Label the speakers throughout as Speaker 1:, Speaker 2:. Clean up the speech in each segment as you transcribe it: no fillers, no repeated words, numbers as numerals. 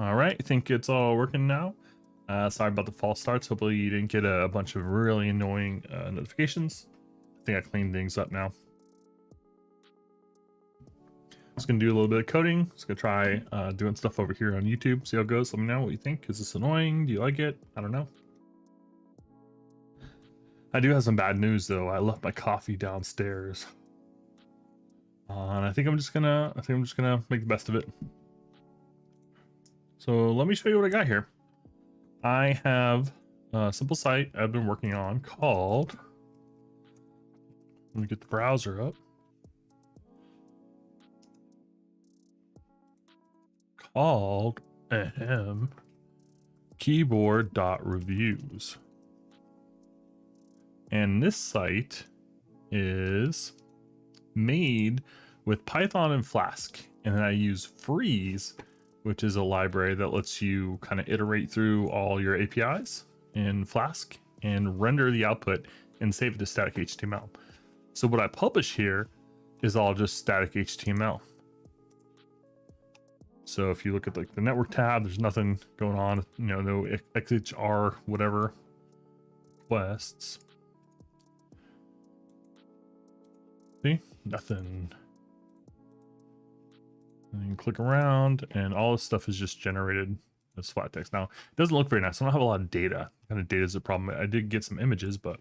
Speaker 1: All right, I think it's all working now. Sorry about the false starts. Hopefully you didn't get a bunch of really annoying notifications. I think I cleaned things up now. Just gonna do a little bit of coding. Just gonna try doing stuff over here on YouTube. See how it goes. Let me know what you think. Is this annoying? Do you like it? I don't know. I do have some bad news though. I left my coffee downstairs, and I think I'm just gonna make the best of it. So let me show you what I got here. I have a simple site I've been working on called, let me get the browser up, called keyboard.reviews. And this site is made with Python and Flask. And then I use Freeze, which is a library that lets you kind of iterate through all your APIs in Flask and render the output and save it to static HTML. So what I publish here is all just static HTML. So if you look at like the network tab, there's nothing going on, you know, no XHR, whatever requests. See, nothing. And you can click around and all this stuff is just generated as flat text. Now, it doesn't look very nice. I don't have a lot of data. Kind of data is a problem. I did get some images, but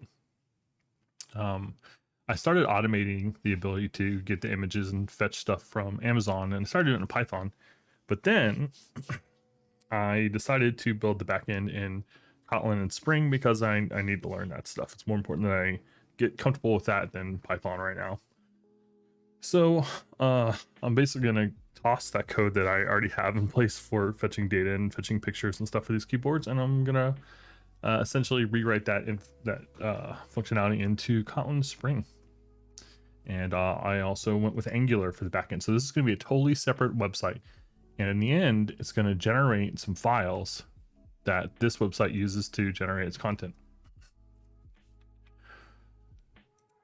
Speaker 1: I started automating the ability to get the images and fetch stuff from Amazon, and I started doing it in Python. But then I decided to build the backend in Kotlin and Spring because I need to learn that stuff. It's more important that I get comfortable with that than Python right now. So I'm basically going to toss that code that I already have in place for fetching data and fetching pictures and stuff for these keyboards, and I'm going to essentially rewrite that functionality into Kotlin Spring. And I also went with Angular for the backend. So this is going to be a totally separate website. And in the end, it's going to generate some files that this website uses to generate its content.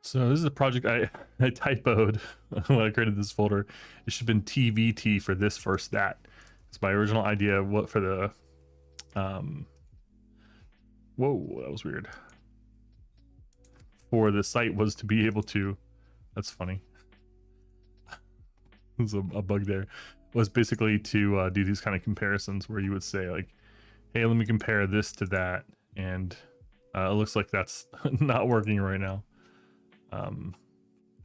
Speaker 1: So this is a project I typoed when I created this folder. It should have been TVT for this first that. It's my original idea. What for the whoa, that was weird. For the site was to be able to, that's funny. There's a bug there. Was basically to do these kind of comparisons where you would say like, hey, let me compare this to that. And it looks like that's not working right now.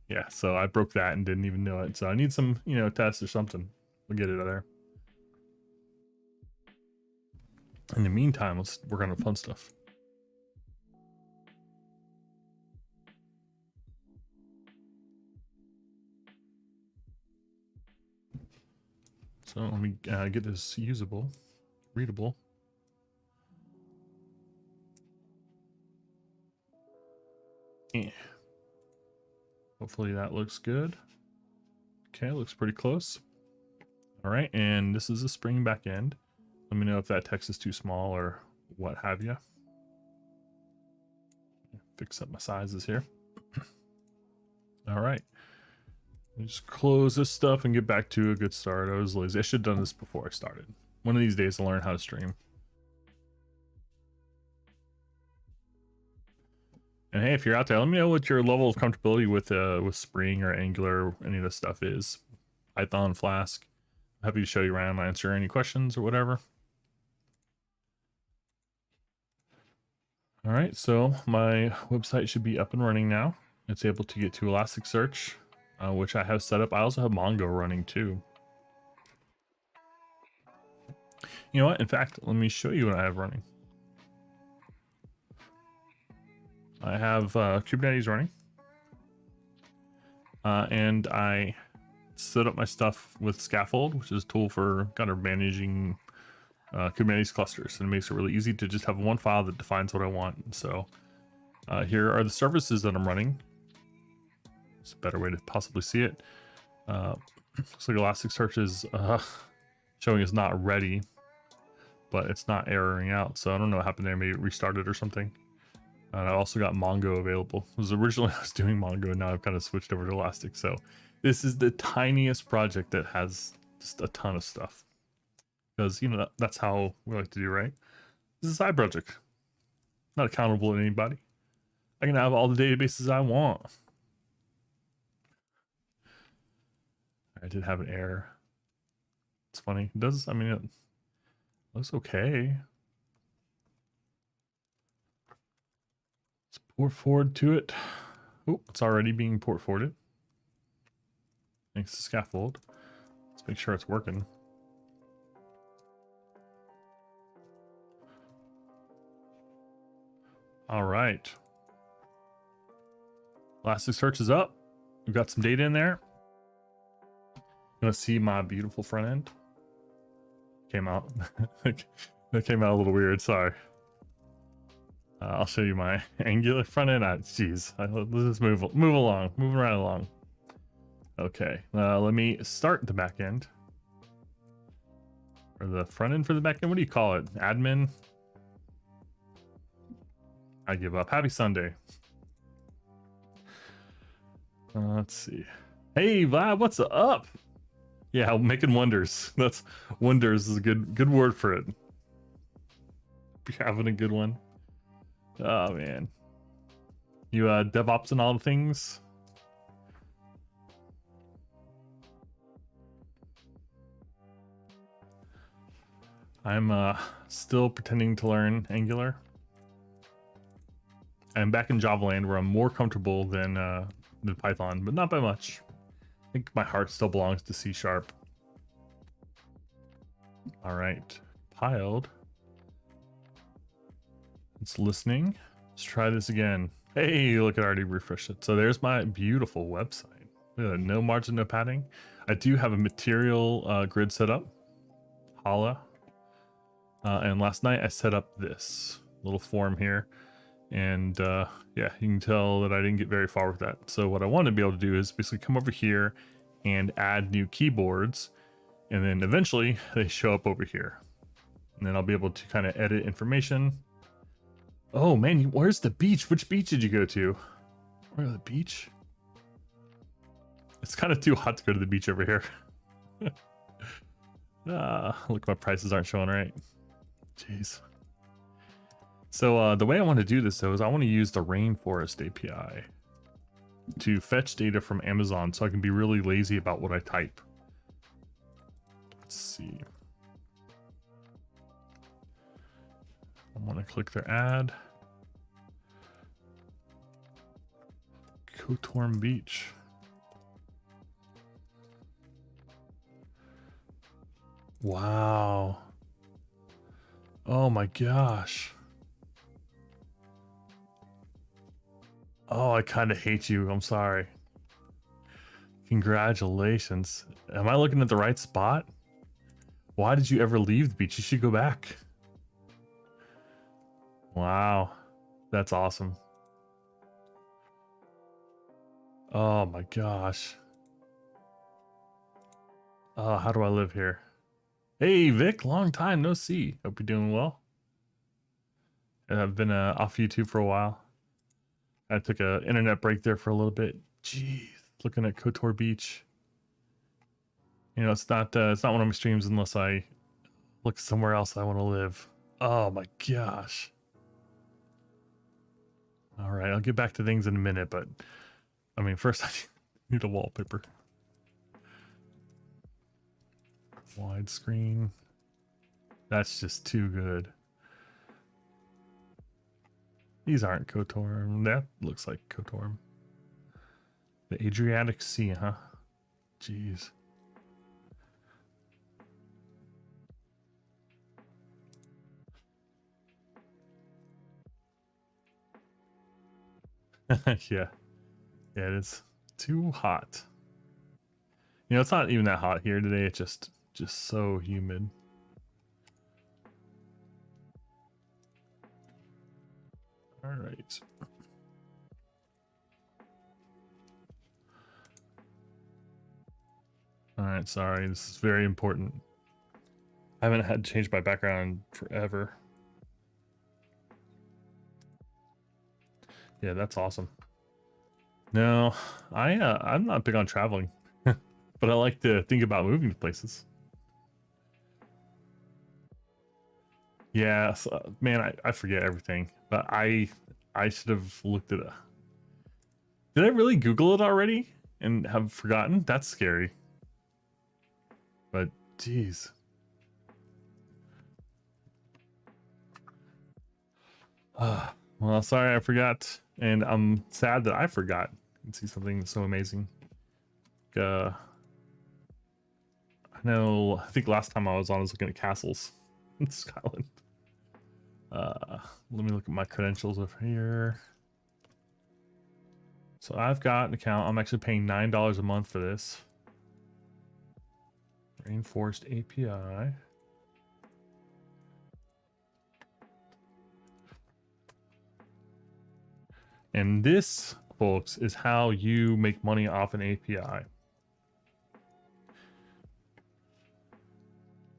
Speaker 1: Yeah, so I broke that and didn't even know it. So I need some, you know, tests or something. We'll get it out there. In the meantime, let's work on the fun stuff. So let me get this usable, readable. Yeah. Hopefully that looks good. Okay, looks pretty close. All right, and this is a Spring backend. Let me know if that text is too small or what have you. Fix up my sizes here. All right. Just close this stuff and get back to a good start. I was lazy. I should have done this before I started. One of these days I'll learn how to stream. And hey, if you're out there, let me know what your level of comfortability with Spring or Angular or any of this stuff is. Python, Flask. I'm happy to show you around, answer any questions or whatever. All right, so my website should be up and running now. It's able to get to Elasticsearch, which I have set up. I also have Mongo running too. You know what? In fact, let me show you what I have running. I have Kubernetes running. And I set up my stuff with Scaffold, which is a tool for kind of managing Kubernetes clusters. And it makes it really easy to just have one file that defines what I want. So here are the services that I'm running. It's a better way to possibly see it. Looks like Elasticsearch is showing it's not ready, but it's not erroring out. So I don't know what happened there. Maybe it restarted or something. And I also got Mongo available. It was originally I was doing Mongo, and now I've kind of switched over to Elastic. So this is the tiniest project that has just a ton of stuff. because you know that's how we like to do, right? This is a side project, not accountable to anybody. I can have all the databases I want. I did have an error. It's funny. It does, I mean, it looks okay. Let's port forward to it. Oh, it's already being port forwarded. Thanks to scaffold. Let's make sure it's working. All right. Elasticsearch is up. We've got some data in there. You want to see my beautiful front end? Came out. That came out a little weird. Sorry. I'll show you my Angular front end. Jeez, let's just move along, moving right along. Okay, let me start the back end. Or the front end for the back end. What do you call it? Admin? I give up. Happy Sunday. Let's see. Hey Vlad, what's up? Yeah, making wonders. That's wonders is a good word for it. Be having a good one. Oh man. You DevOps and all the things? I'm still pretending to learn Angular. I'm back in Java land where I'm more comfortable than Python, but not by much. I think my heart still belongs to C#. All right, compiled. It's listening. Let's try this again. Hey, look, it already refreshed it. So there's my beautiful website. No margin, no padding. I do have a material grid set up. Holla. And last night I set up this little form here. And yeah, you can tell that I didn't get very far with that. So what I want to be able to do is basically come over here and add new keyboards. And then eventually they show up over here. And then I'll be able to kind of edit information. Oh man, where's the beach? Which beach did you go to? Where's the beach? It's kind of too hot to go to the beach over here. Look, my prices aren't showing right. Jeez. So the way I want to do this though is I want to use the Rainforest API to fetch data from Amazon so I can be really lazy about what I type. Let's see. I want to click their ad. Kotlin Beach. Wow. Oh my gosh. Oh, I kind of hate you. I'm sorry. Congratulations. Am I looking at the right spot? Why did you ever leave the beach? You should go back. Wow. That's awesome. Oh my gosh. Oh, how do I live here? Hey Vic, long time no see. Hope you're doing well. I've been off YouTube for a while. I took an internet break there for a little bit. Jeez, looking at Kotor Beach. You know, it's not one of my streams unless I look somewhere else I want to live. Oh my gosh. All right, I'll get back to things in a minute, but I mean, first I need a wallpaper. Widescreen. That's just too good. These aren't Kotorm. That looks like Kotorm. The Adriatic Sea, huh? Jeez. Yeah. Yeah, it is too hot. You know, it's not even that hot here today. It's just so humid. All right. All right, sorry. This is very important. I haven't had to change my background forever. Yeah, that's awesome. No, I'm not big on traveling, but I like to think about moving to places. Yeah, so, man, I forget everything, but I should have looked it up. Did I really Google it already and have forgotten? That's scary. But geez. Well, sorry I forgot, and I'm sad that I forgot. And see something so amazing. I know. I think last time I was on, I was looking at castles in Scotland. Let me look at my credentials over here. So I've got an account. I'm actually paying $9 a month for this. Rainforest API. And this, folks, is how you make money off an API.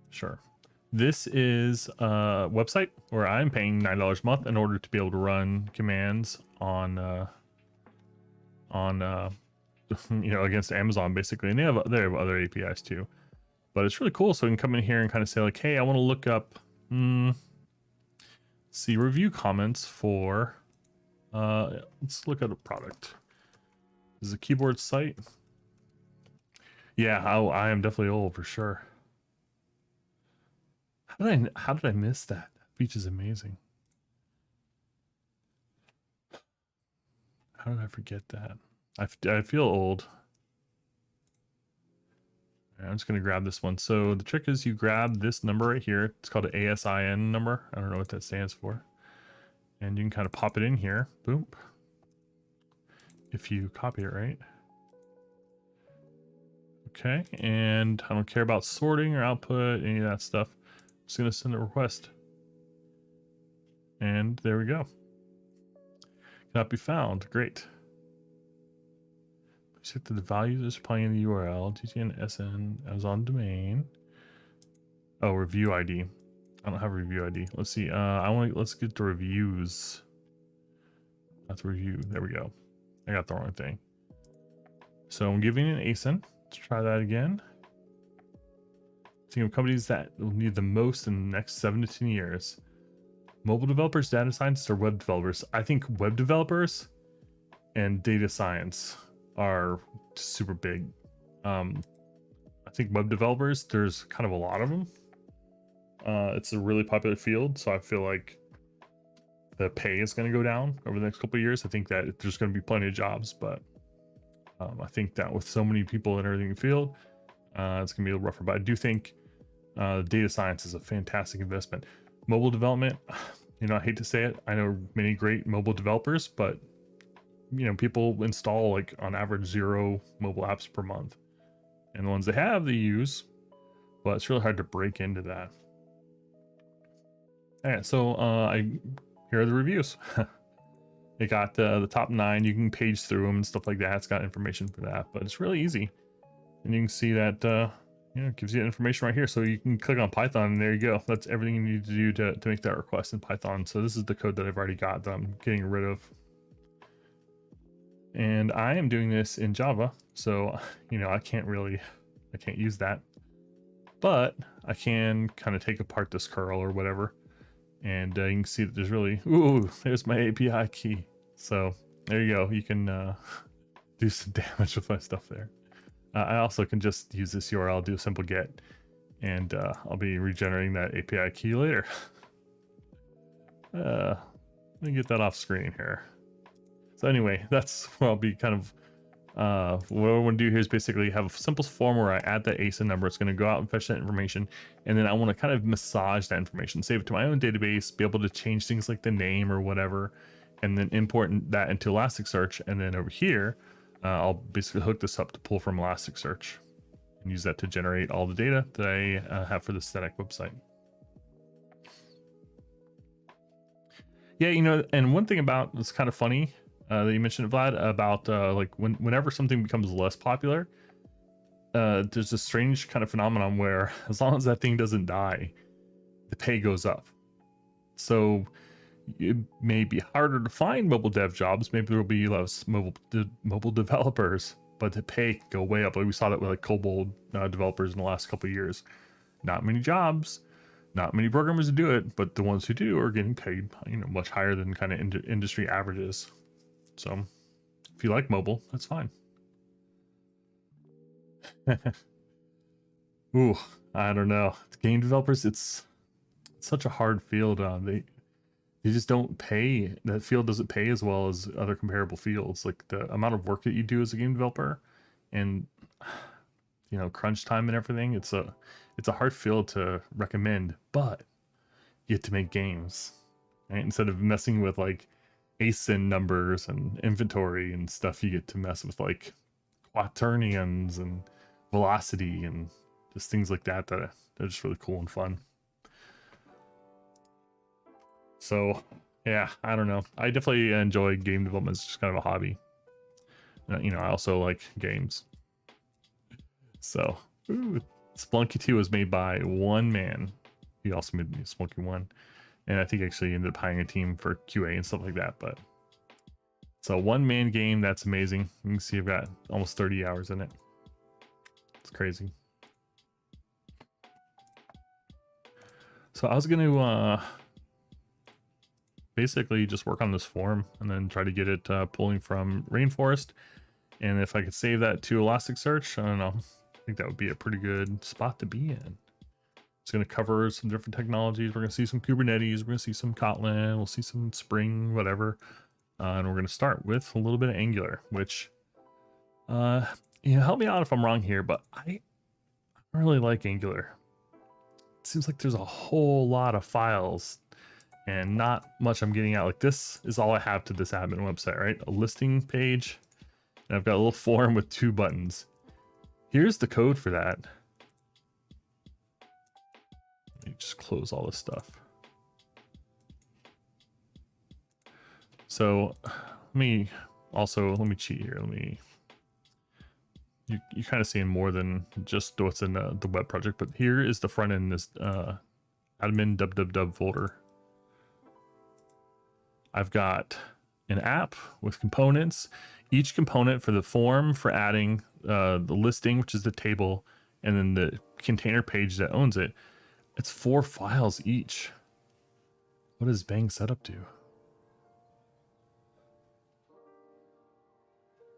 Speaker 1: Sure. This is a website where I'm paying $9 a month in order to be able to run commands on you know, against Amazon basically, and they have other APIs too. But it's really cool. So you can come in here and kind of say like, hey, I want to look up, see review comments for, let's look at a product. This is a keyboard site. Yeah, I am definitely old for sure. How did I miss that? That beach is amazing. How did I forget that? I feel old. I'm just going to grab this one. So the trick is you grab this number right here. It's called an ASIN number. I don't know what that stands for. And you can kind of pop it in here. Boom. If you copy it right. Okay. And I don't care about sorting or output, any of that stuff. I'm just going to send a request. And there we go. Cannot be found. Great. Check the values is playing in the URL, GTN, SN, Amazon domain. Oh, review ID. I don't have a review ID. Let's see. Let's get to reviews. That's review. There we go. I got the wrong thing. So I'm giving an ASIN. Let's try that again. Think of companies that will need the most in the next 7 to 10 years. Mobile developers, data scientists, or web developers. I think web developers and data science are super big. I think web developers, there's kind of a lot of them. It's a really popular field, so I feel like the pay is going to go down over the next couple of years. I think that there's going to be plenty of jobs, but I think that with so many people entering the field, it's going to be a little rougher. But I do think data science is a fantastic investment. Mobile development, you know, I hate to say it. I know many great mobile developers, but you know, people install like on average 0 mobile apps per month, and the ones they have, they use, but it's really hard to break into that. All right, so here are the reviews. It got the top 9. You can page through them and stuff like that. It's got information for that, but it's really easy, and you can see that you know, it gives you information right here. So you can click on Python, and there you go. That's everything you need to do to make that request in Python. So this is the code that I've already got that I'm getting rid of. And I am doing this in Java, so you know I can't use that, but I can kind of take apart this curl or whatever, and you can see that there's really, ooh, there's my API key. So there you go. You can do some damage with my stuff there. I also can just use this URL, do a simple get, and I'll be regenerating that API key later. Let me get that off screen here. So anyway, that's what I'll be kind of, what I want to do here is basically have a simple form where I add that ASIN number. It's going to go out and fetch that information. And then I want to kind of massage that information, save it to my own database, be able to change things like the name or whatever, and then import that into Elasticsearch. And then over here, I'll basically hook this up to pull from Elasticsearch and use that to generate all the data that I have for the static website. Yeah, you know, and one thing about it's kind of funny, that you mentioned, Vlad, about like whenever something becomes less popular, there's this strange kind of phenomenon where as long as that thing doesn't die, the pay goes up. So it may be harder to find mobile dev jobs. Maybe there will be less mobile developers, but the pay can go way up. Like we saw that with like COBOL developers in the last couple of years. Not many jobs, Not many programmers do it, but the ones who do are getting paid, much higher than kind of industry averages. So if you like mobile, that's fine. Ooh, I don't know. Game developers, it's such a hard field. They just don't pay. That field doesn't pay as well as other comparable fields. Like the amount of work that you do as a game developer, and crunch time and everything. It's a hard field to recommend, but you get to make games, right? Instead of messing with like ASIN numbers and inventory and stuff, you get to mess with like quaternions and velocity and just things like that that are just really cool and fun. So yeah, I don't know. I definitely enjoy game development. It's just kind of a hobby. I also like games. So Splunky 2 was made by one man. He also made Splunky 1. And I think actually ended up hiring a team for QA and stuff like that. But it's a one-man game. That's amazing. You can see I've got almost 30 hours in it. It's crazy. So I was going to basically just work on this form and then try to get it pulling from Rainforest. And if I could save that to Elasticsearch, I don't know. I think that would be a pretty good spot to be in. It's going to cover some different technologies. We're going to see some Kubernetes. We're going to see some Kotlin. We'll see some Spring, whatever. And we're going to start with a little bit of Angular, which, help me out if I'm wrong here, but I really like Angular. It seems like there's a whole lot of files and not much I'm getting out. Like this is all I have to this admin website, right? A listing page. And I've got a little form with 2 buttons. Here's the code for that. Let me just close all this stuff. So let me cheat here. You're kind of seeing more than just what's in the web project, but here is the front end, this admin www folder. I've got an app with components, each component for the form for adding the listing, which is the table, and then the container page that owns it. It's 4 files each. What does Bang setup do?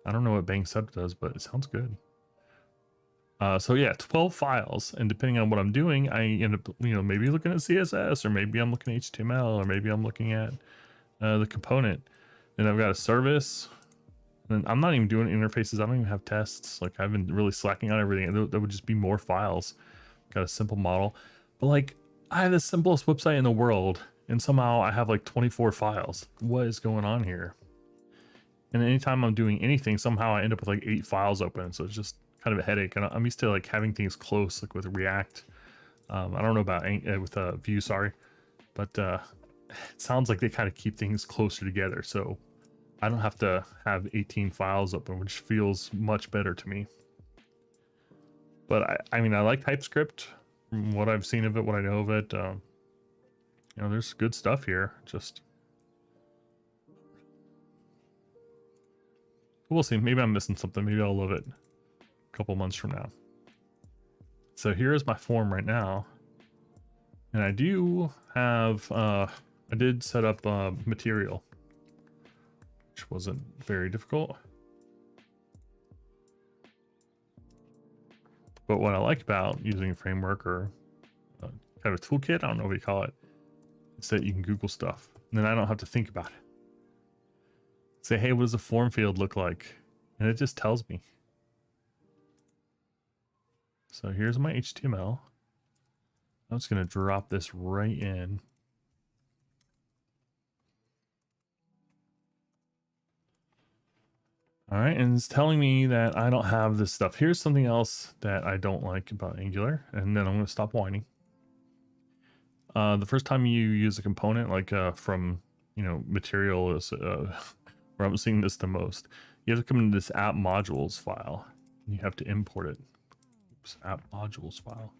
Speaker 1: I don't know what Bang setup does, but it sounds good. So yeah, 12 files, and depending on what I'm doing, I end up, maybe looking at CSS, or maybe I'm looking at HTML, or maybe I'm looking at the component. Then I've got a service. And I'm not even doing interfaces. I don't even have tests. Like I've been really slacking on everything. There would just be more files. Got a simple model, but like I have the simplest website in the world, and somehow I have like 24 files. What is going on here? And anytime I'm doing anything, somehow I end up with like 8 files open. So it's just kind of a headache. And I'm used to like having things close, like with React. I don't know about with Vue, sorry, but it sounds like they kind of keep things closer together. So I don't have to have 18 files open, which feels much better to me. But I mean, I like TypeScript from what I've seen of it, what I know of it. There's good stuff here. Just we'll see. Maybe I'm missing something. Maybe I'll love it a couple months from now. So here is my form right now. And I do have, I did set up material, which wasn't very difficult. But what I like about using a framework or kind of a toolkit, I don't know what you call it, is that you can Google stuff. And then I don't have to think about it. Say, hey, what does a form field look like? And it just tells me. So here's my HTML. I'm just going to drop this right in. All right, and it's telling me that I don't have this stuff. Here's something else that I don't like about Angular, and then I'm going to stop whining. The first time you use a component, like from, material is where I'm seeing this the most. You have to come into this app modules file, and you have to import it. Oops, app modules file.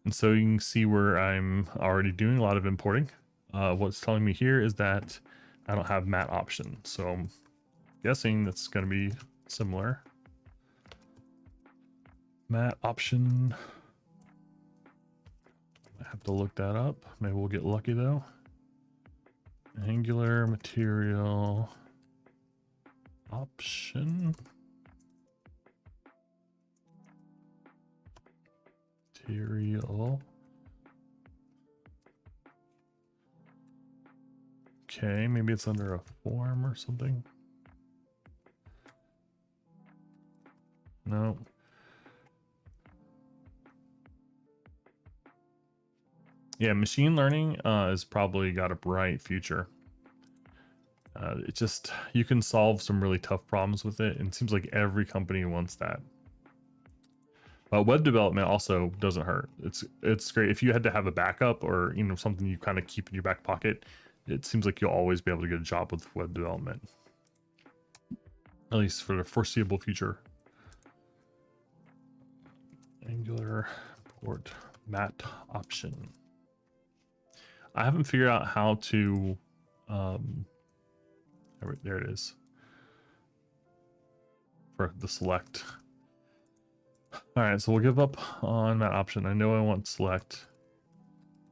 Speaker 1: And so you can see where I'm already doing a lot of importing. What's telling me here is that I don't have mat option. So I'm guessing that's going to be similar. Mat option. Have to look that up. Maybe we'll get lucky though. Angular material option. Material. Okay, maybe it's under a form or something. No. Yeah, machine learning has probably got a bright future. It just, you can solve some really tough problems with it, and it seems like every company wants that. But web development also doesn't hurt. It's great if you had to have a backup or something you kind of keep in your back pocket. It seems like you'll always be able to get a job with web development, at least for the foreseeable future. Angular port mat option. I haven't figured out how to there it is for the select. All right, so we'll give up on that option. I know I want select,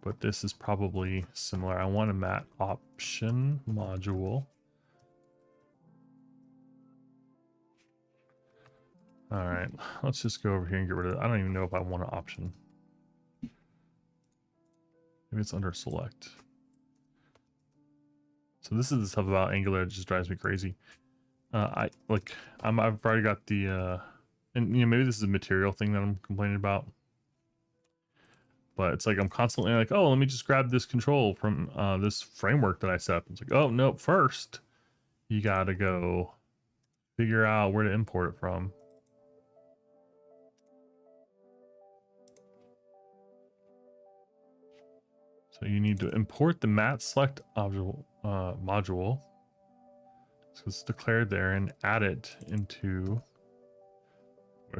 Speaker 1: but this is probably similar. I want a mat option module. All right, let's just go over here and get rid of it. I don't even know if I want an option. Maybe it's under select. So this is the stuff about Angular that just drives me crazy. I've already got the and maybe this is a material thing that I'm complaining about, but it's like I'm constantly like, oh, let me just grab this control from this framework that I set up. It's like, oh no, first you gotta go figure out where to import it from. So you need to import the mat select module. So it's declared there, and add it into.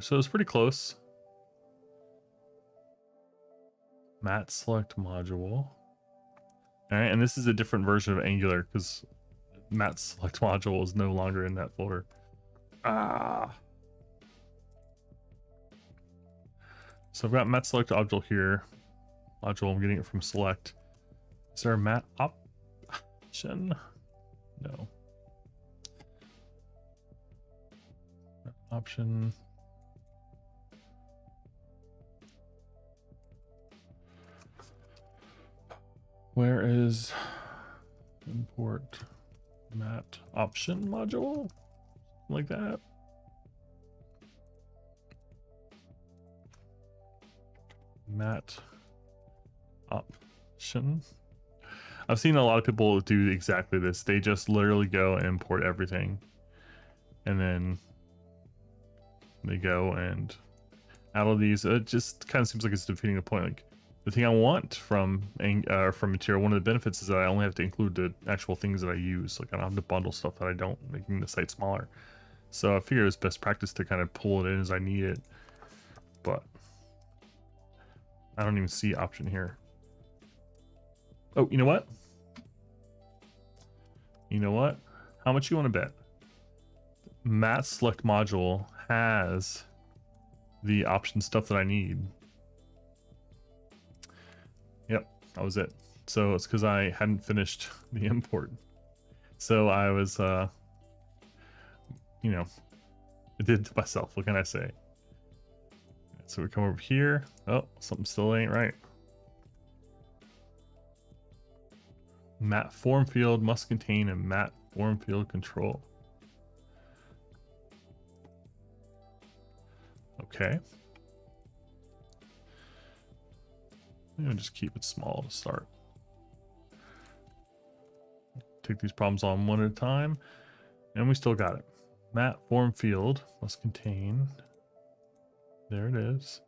Speaker 1: So it's pretty close. Mat select module. All right, and this is a different version of Angular because mat select module is no longer in that folder. So I've got mat select module here. Module, I'm getting it from select. Is there a mat option? No. Option. Where is import mat option module? Like that. Mat option. I've seen a lot of people do exactly this. They just literally go and import everything, and then they go and add all these. It just kind of seems like it's defeating the point. Like the thing I want from material, one of the benefits is that I only have to include the actual things that I use. Like I don't have to bundle stuff that I don't, making the site smaller. So I figure it's best practice to kind of pull it in as I need it, but I don't even see option here. Oh, you know what? You know what? How much you want to bet? Mat select module has the option stuff that I need. Yep, that was it. So it's because I hadn't finished the import. So I was, I did it to myself. What can I say? So we come over here. Oh, something still ain't right. Mat form field must contain a mat form field control. Okay. I'm gonna just keep it small to start. Take these problems on one at a time, and we still got it. Mat form field must contain, there it is,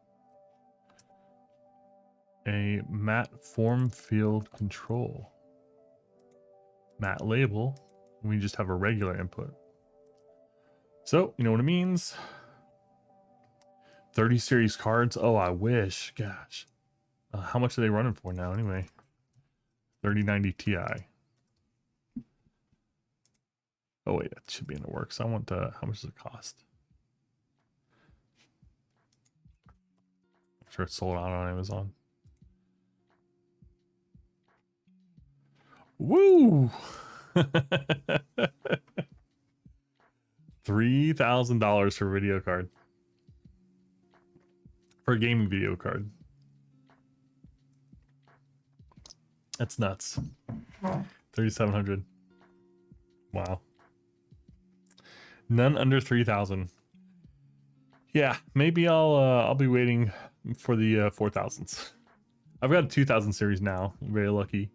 Speaker 1: a mat form field control. Mat label, we just have a regular input. So, you know what it means? 30 series cards. Oh, I wish. Gosh. How much are they running for now anyway? 3090 Ti. Oh wait, that should be in the works. I want how much does it cost? I'm sure it's sold out on Amazon. Woo! $3,000 for a video card. For a gaming video card. That's nuts. 3,700. Wow. None under 3,000. Yeah, maybe I'll be waiting for the 4,000s. I've got a 2,000 series now. I'm very lucky.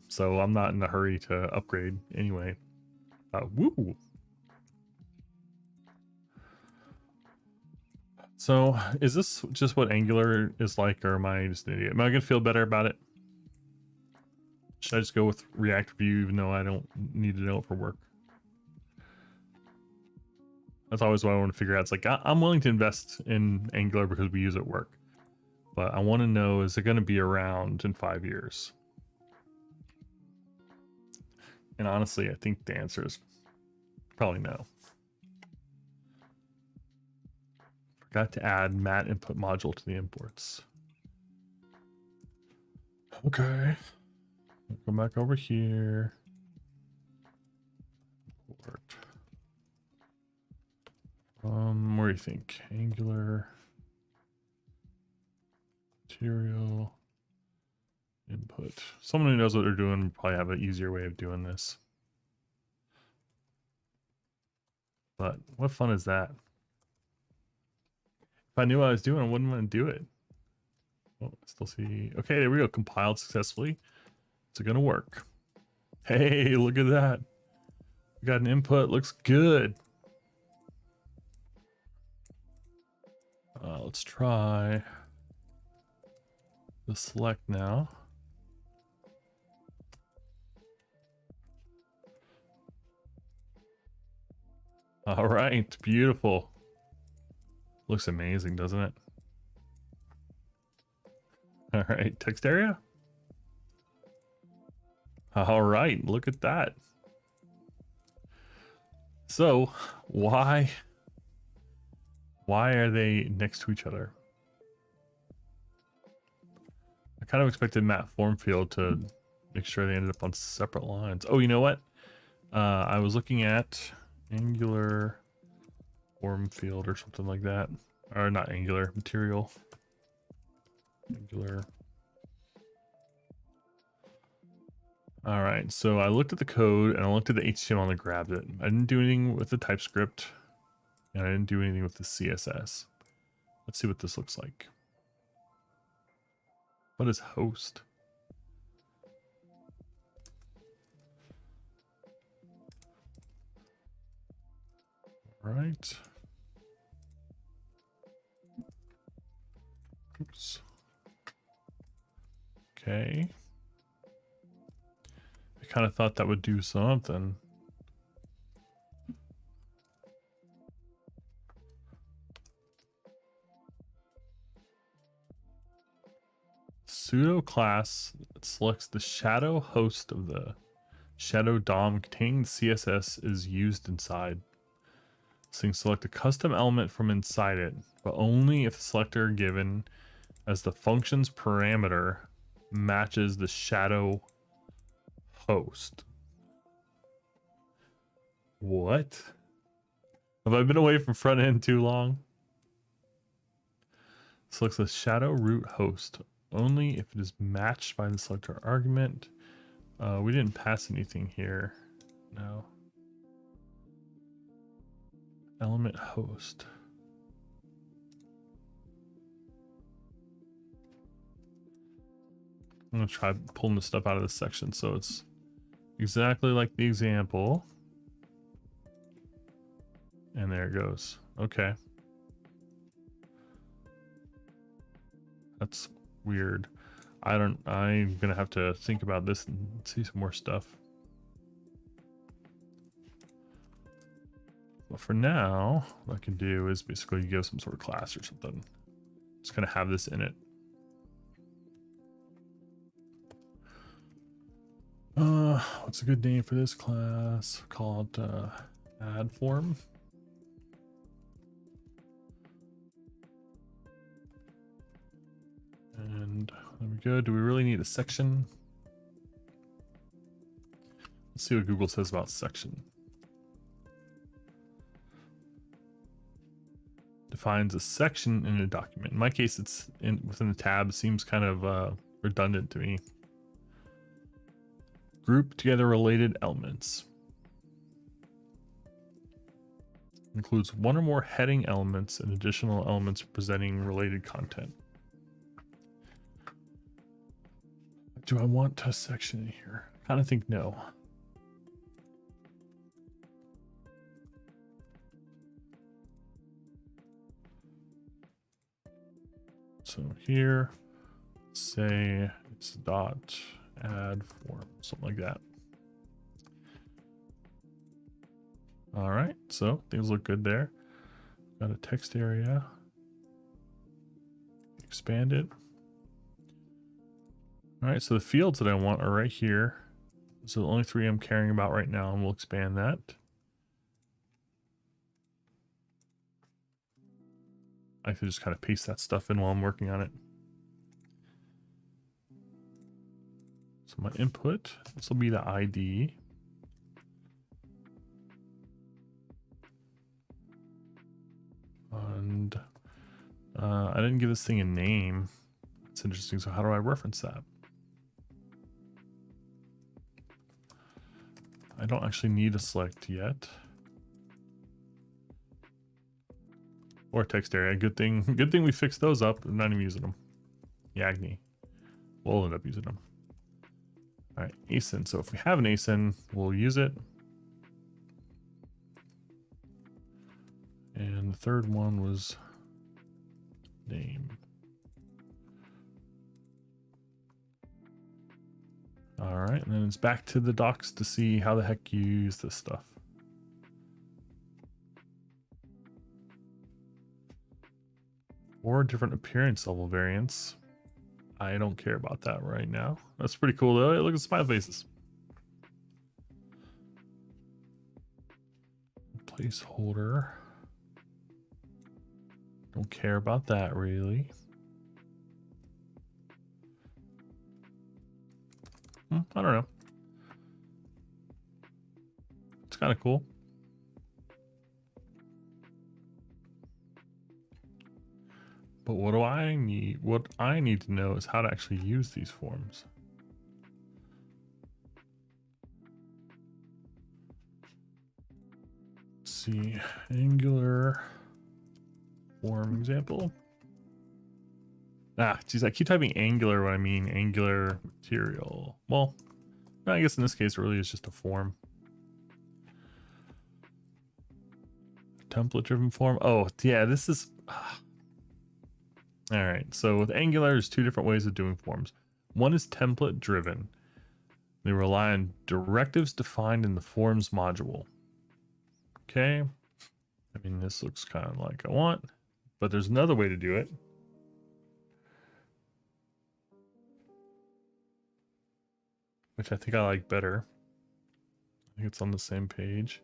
Speaker 1: So I'm not in a hurry to upgrade anyway. Woo! So is this just what Angular is like, or am I just an idiot? Am I gonna feel better about it? Should I just go with Reactive View even though I don't need to know it for work? That's always what I want to figure out. It's like, I'm willing to invest in Angular because we use it at work. But I want to know, is it going to be around in 5 years? And honestly, I think the answer is probably no. Forgot to add mat input module to the imports. Okay. Go back over here. Where do you think? Angular material input. Someone who knows what they're doing would probably have an easier way of doing this. But what fun is that? If I knew what I was doing, I wouldn't want to do it. Oh, still see. Okay, there we go. Compiled successfully. Is it gonna work? Hey, look at that. We got an input. Looks good. Let's try the select now. All right, beautiful. Looks amazing, doesn't it? All right, text area. All right, look at that. So why are they next to each other? I kind of expected mat form field to make sure they ended up on separate lines. Oh, you know what? I was looking at Angular form field or something like that. Or not Angular, material. Angular. All right, so I looked at the code and I looked at the HTML and I grabbed it. I didn't do anything with the TypeScript and I didn't do anything with the CSS. Let's see what this looks like. What is host? All right. Oops. Okay. I kind of thought that would do something. Pseudo class selects the shadow host of the shadow DOM containing CSS is used inside. So you can select a custom element from inside it, but only if the selector given as the function's parameter matches the shadow host. What? Have I been away from front end too long? Selects the shadow root host only if it is matched by the selector argument. We didn't pass anything here. No. Element host. I'm gonna try pulling the stuff out of this section so it's exactly like the example. And there it goes. Okay. That's weird. I'm gonna have to think about this and see some more stuff. But for now, what I can do is basically give some sort of class or something. Just kind of have this in it. What's a good name for this class? Call it add form. And there we go. Do we really need a section? Let's see what Google says about section. Defines a section in a document. In my case, it's within the tab. Seems kind of redundant to me. Group together related elements. Includes one or more heading elements and additional elements presenting related content. Do I want a section in here? I kind of think no. So here, say it's dot add form, something like that. All right, so things look good there. Got a text area. Expand it. All right, so the fields that I want are right here. So the only three I'm caring about right now, and we'll expand that. I could just kind of paste that stuff in while I'm working on it. So my input, this will be the ID. And I didn't give this thing a name. That's interesting. So how do I reference that? I don't actually need a select yet. Or text area. Good thing we fixed those up. I'm not even using them. Yagni. We'll end up using them. All right, ASIN. So if we have an ASIN, we'll use it. And the third one was name. All right, and then it's back to the docs to see how the heck you use this stuff. Or different appearance level variants. I don't care about that right now. That's pretty cool though. Hey, look at smile faces. Placeholder. Don't care about that really. I don't know. It's kind of cool. But what do I need? What I need to know is how to actually use these forms. Let's see, Angular form example. Geez, I keep typing Angular when I mean Angular material. Well, I guess in this case, it really is just a form. Template driven form. Oh, yeah, this is... All right, so with Angular, there's two different ways of doing forms. One is template driven. They rely on directives defined in the forms module. Okay. I mean, this looks kind of like I want, but there's another way to do it. Which I think I like better. I think it's on the same page.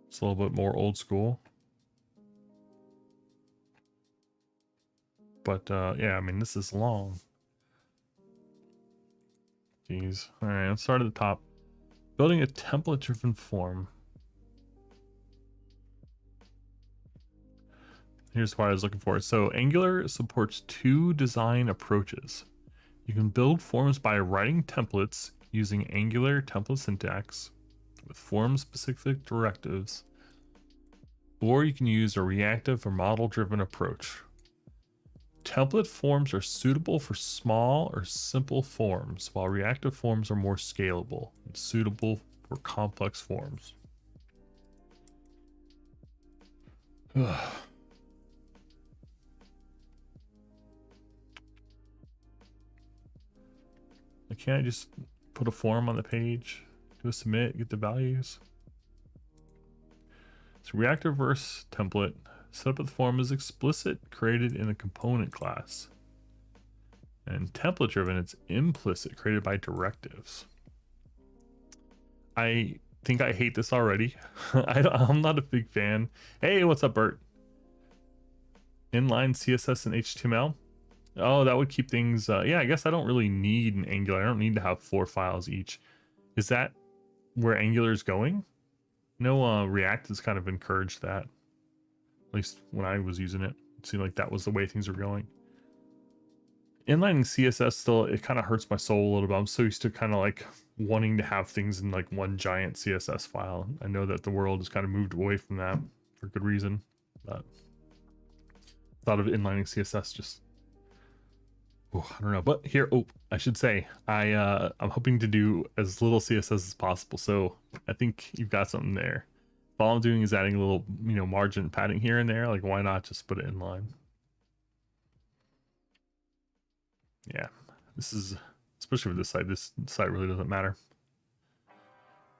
Speaker 1: It's a little bit more old school. But yeah, I mean, this is long. Jeez. All right, let's start at the top. Building a template-driven form. Here's what I was looking for. So Angular supports two design approaches. You can build forms by writing templates using Angular template syntax with form-specific directives, or you can use a reactive or model-driven approach. Template forms are suitable for small or simple forms, while reactive forms are more scalable and suitable for complex forms. Can't I just put a form on the page, do a submit, get the values? So reactive versus template. Setup of the form is explicit, created in a component class. And template driven, it's implicit, created by directives. I think I hate this already. I'm not a big fan. Hey, what's up, Bert? Inline CSS and HTML. Oh, that would keep things, yeah, I guess I don't really need an Angular. I don't need to have 4 files each. Is that where Angular is going? No, React has kind of encouraged that. At least when I was using it. It seemed like that was the way things were going. Inlining CSS still, it kind of hurts my soul a little bit. I'm so used to kind of like wanting to have things in like one giant CSS file. I know that the world has kind of moved away from that for good reason, but thought of inlining CSS just, oh, I don't know. But here, oh, I should say, I'm hoping to do as little CSS as possible. So I think you've got something there. If all I'm doing is adding a little, margin padding here and there, like why not just put it in line? Yeah, this is, especially with this side really doesn't matter.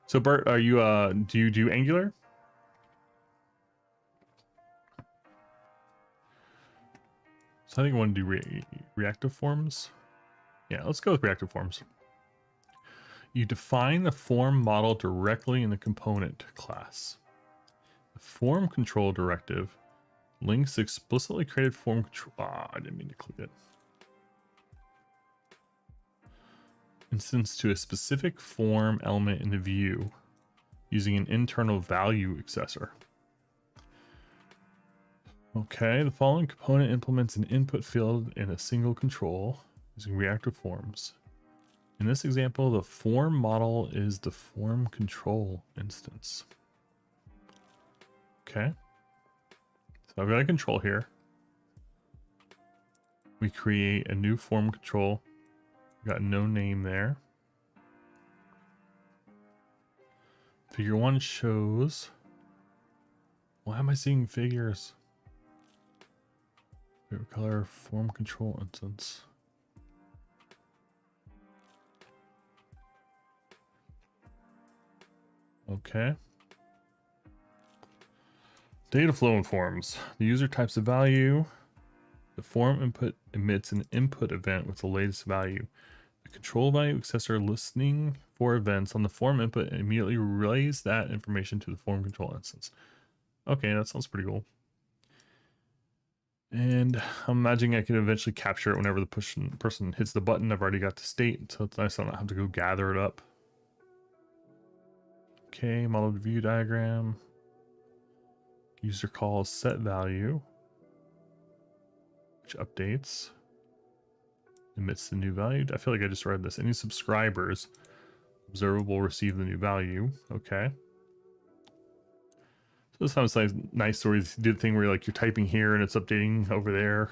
Speaker 1: So Bert, are you do you do Angular? So I think I want to do reactive forms. Yeah, let's go with reactive forms. You define the form model directly in the component class. The form control directive links explicitly created form control. Ah, I didn't mean to click it. Instance to a specific form element in the view using an internal value accessor. Okay, the following component implements an input field in a single control using reactive forms. In this example, the form model is the form control instance. Okay. So I've got a control here. We create a new form control. Got no name there. Figure 1 shows. Why am I seeing figures? Favorite color, form control instance. Okay. Data flow in forms. The user types a value. The form input emits an input event with the latest value. The control value accessor listening for events on the form input and immediately relays that information to the form control instance. Okay, that sounds pretty cool. And I'm imagining I can eventually capture it whenever the person hits the button. I've already got the state, so it's nice I don't have to go gather it up. Okay, model view diagram. User calls set value, which updates, emits the new value. I feel like I just read this. Any subscribers, observable, receive the new value. Okay. So this sounds like nice stories. Do the thing where like you're typing here and it's updating over there.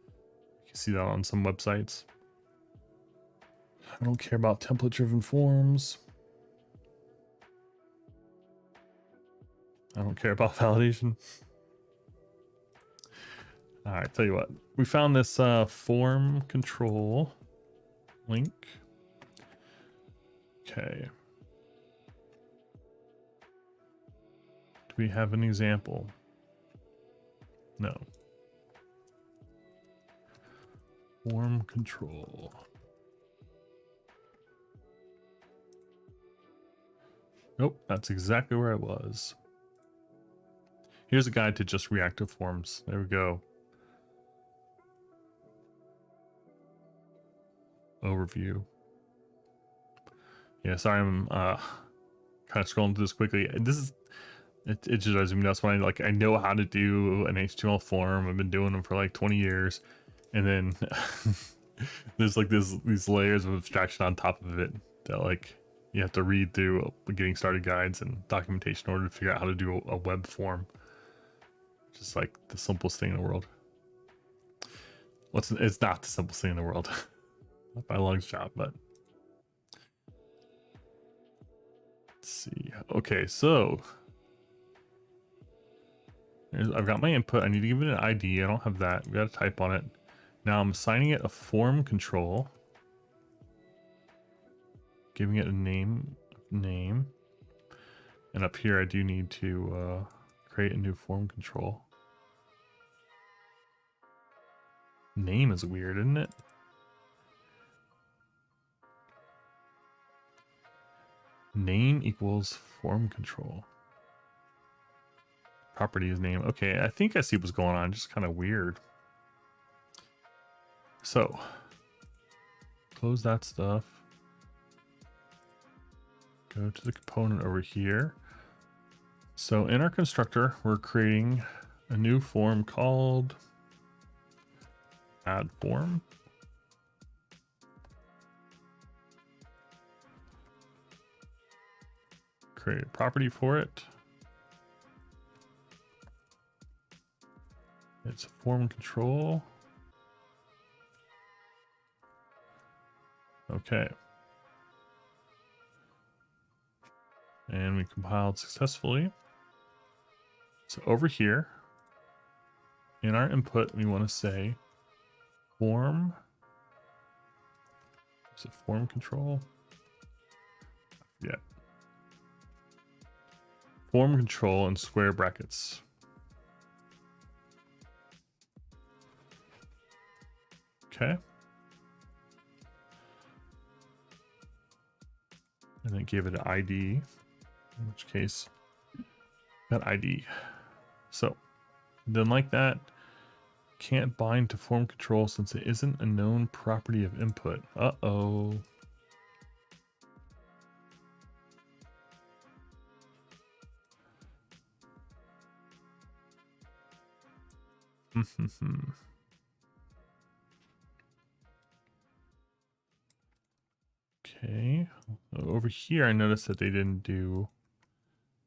Speaker 1: You can see that on some websites. I don't care about template-driven forms. I don't care about validation. All right, tell you what. We found this form control link. Okay. Do we have an example? No. Form control. Nope, that's exactly where I was. Here's a guide to just reactive forms. There we go. Overview. Yeah, sorry, I'm kind of scrolling through this quickly. This is it just drives me nuts when I know how to do an HTML form. I've been doing them for like 20 years, and then there's like these layers of abstraction on top of it that like you have to read through getting started guides and documentation in order to figure out how to do a web form. Just like the simplest thing in the world. It's not the simplest thing in the world. Not by a long shot, but let's see. Okay, so I've got my input. I need to give it an ID. I don't have that. We got a type on it. Now I'm assigning it a form control. Giving it a name. And up here I do need to create a new form control. Name is weird, isn't it? Name equals form control. Property is name. Okay, I think I see what's going on. Just kind of weird. So close that stuff. Go to the component over here. So in our constructor, we're creating a new form called add form. Create a property for it. It's a form control. Okay. And we compiled successfully. So over here, in our input, we want to say form. Is it form control? Yeah. Form control in square brackets. Okay. And then give it an ID, in which case that ID. So then like that, can't bind to form control since it isn't a known property of input. Uh-oh. Okay. Over here, I noticed that they didn't do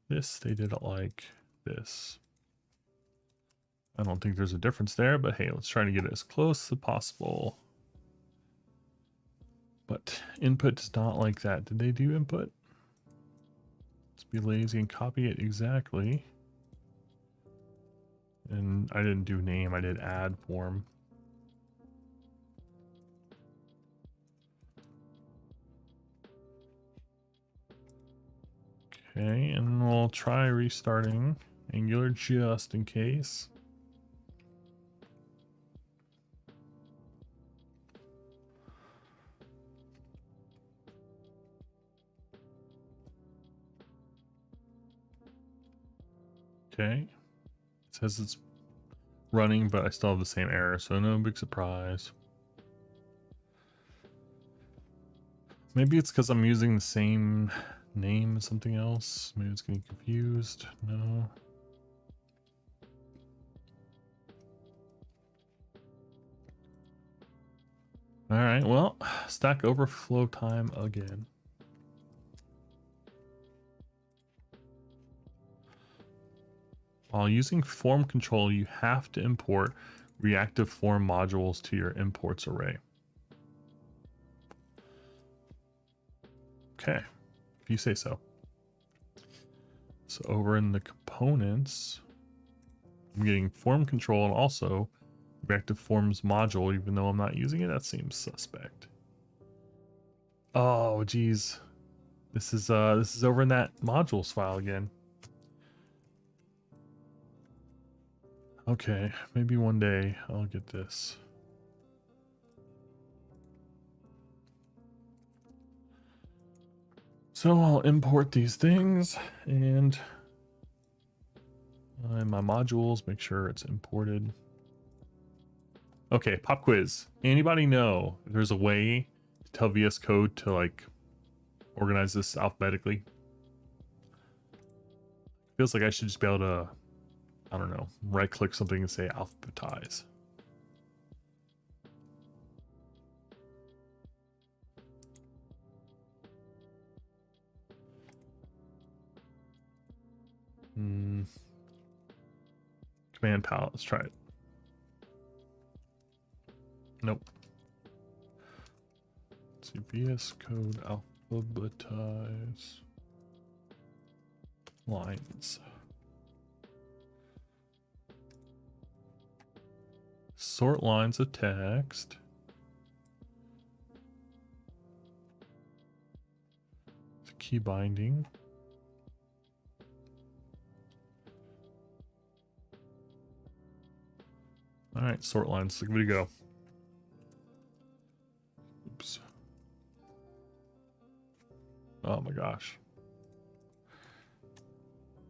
Speaker 1: this. They did it like this. I don't think there's a difference there, but hey, let's try to get it as close as possible. But input does not like that. Did they do input? Let's be lazy and copy it exactly. And I didn't do name, I did add form. Okay, and we'll try restarting Angular just in case. Okay, it says it's running, but I still have the same error, so no big surprise. Maybe it's because I'm using the same name as something else. Maybe it's getting confused. No. All right, well, Stack Overflow time again. While using form control, you have to import reactive form modules to your imports array. Okay, if you say so. So over in the components, I'm getting form control and also reactive forms module, even though I'm not using it. That seems suspect. Oh, geez. This is over in that modules file again. Okay, maybe one day I'll get this. So I'll import these things and in my modules, make sure it's imported. Okay, pop quiz. Anybody know if there's a way to tell VS Code to like organize this alphabetically? Feels like I should just be able to, I don't know, right click something and say alphabetize. Command palette, let's try it. Nope. Let's see, VS Code alphabetize lines. Sort lines of text. Key binding. All right, sort lines. Give it a go. Oops. Oh my gosh.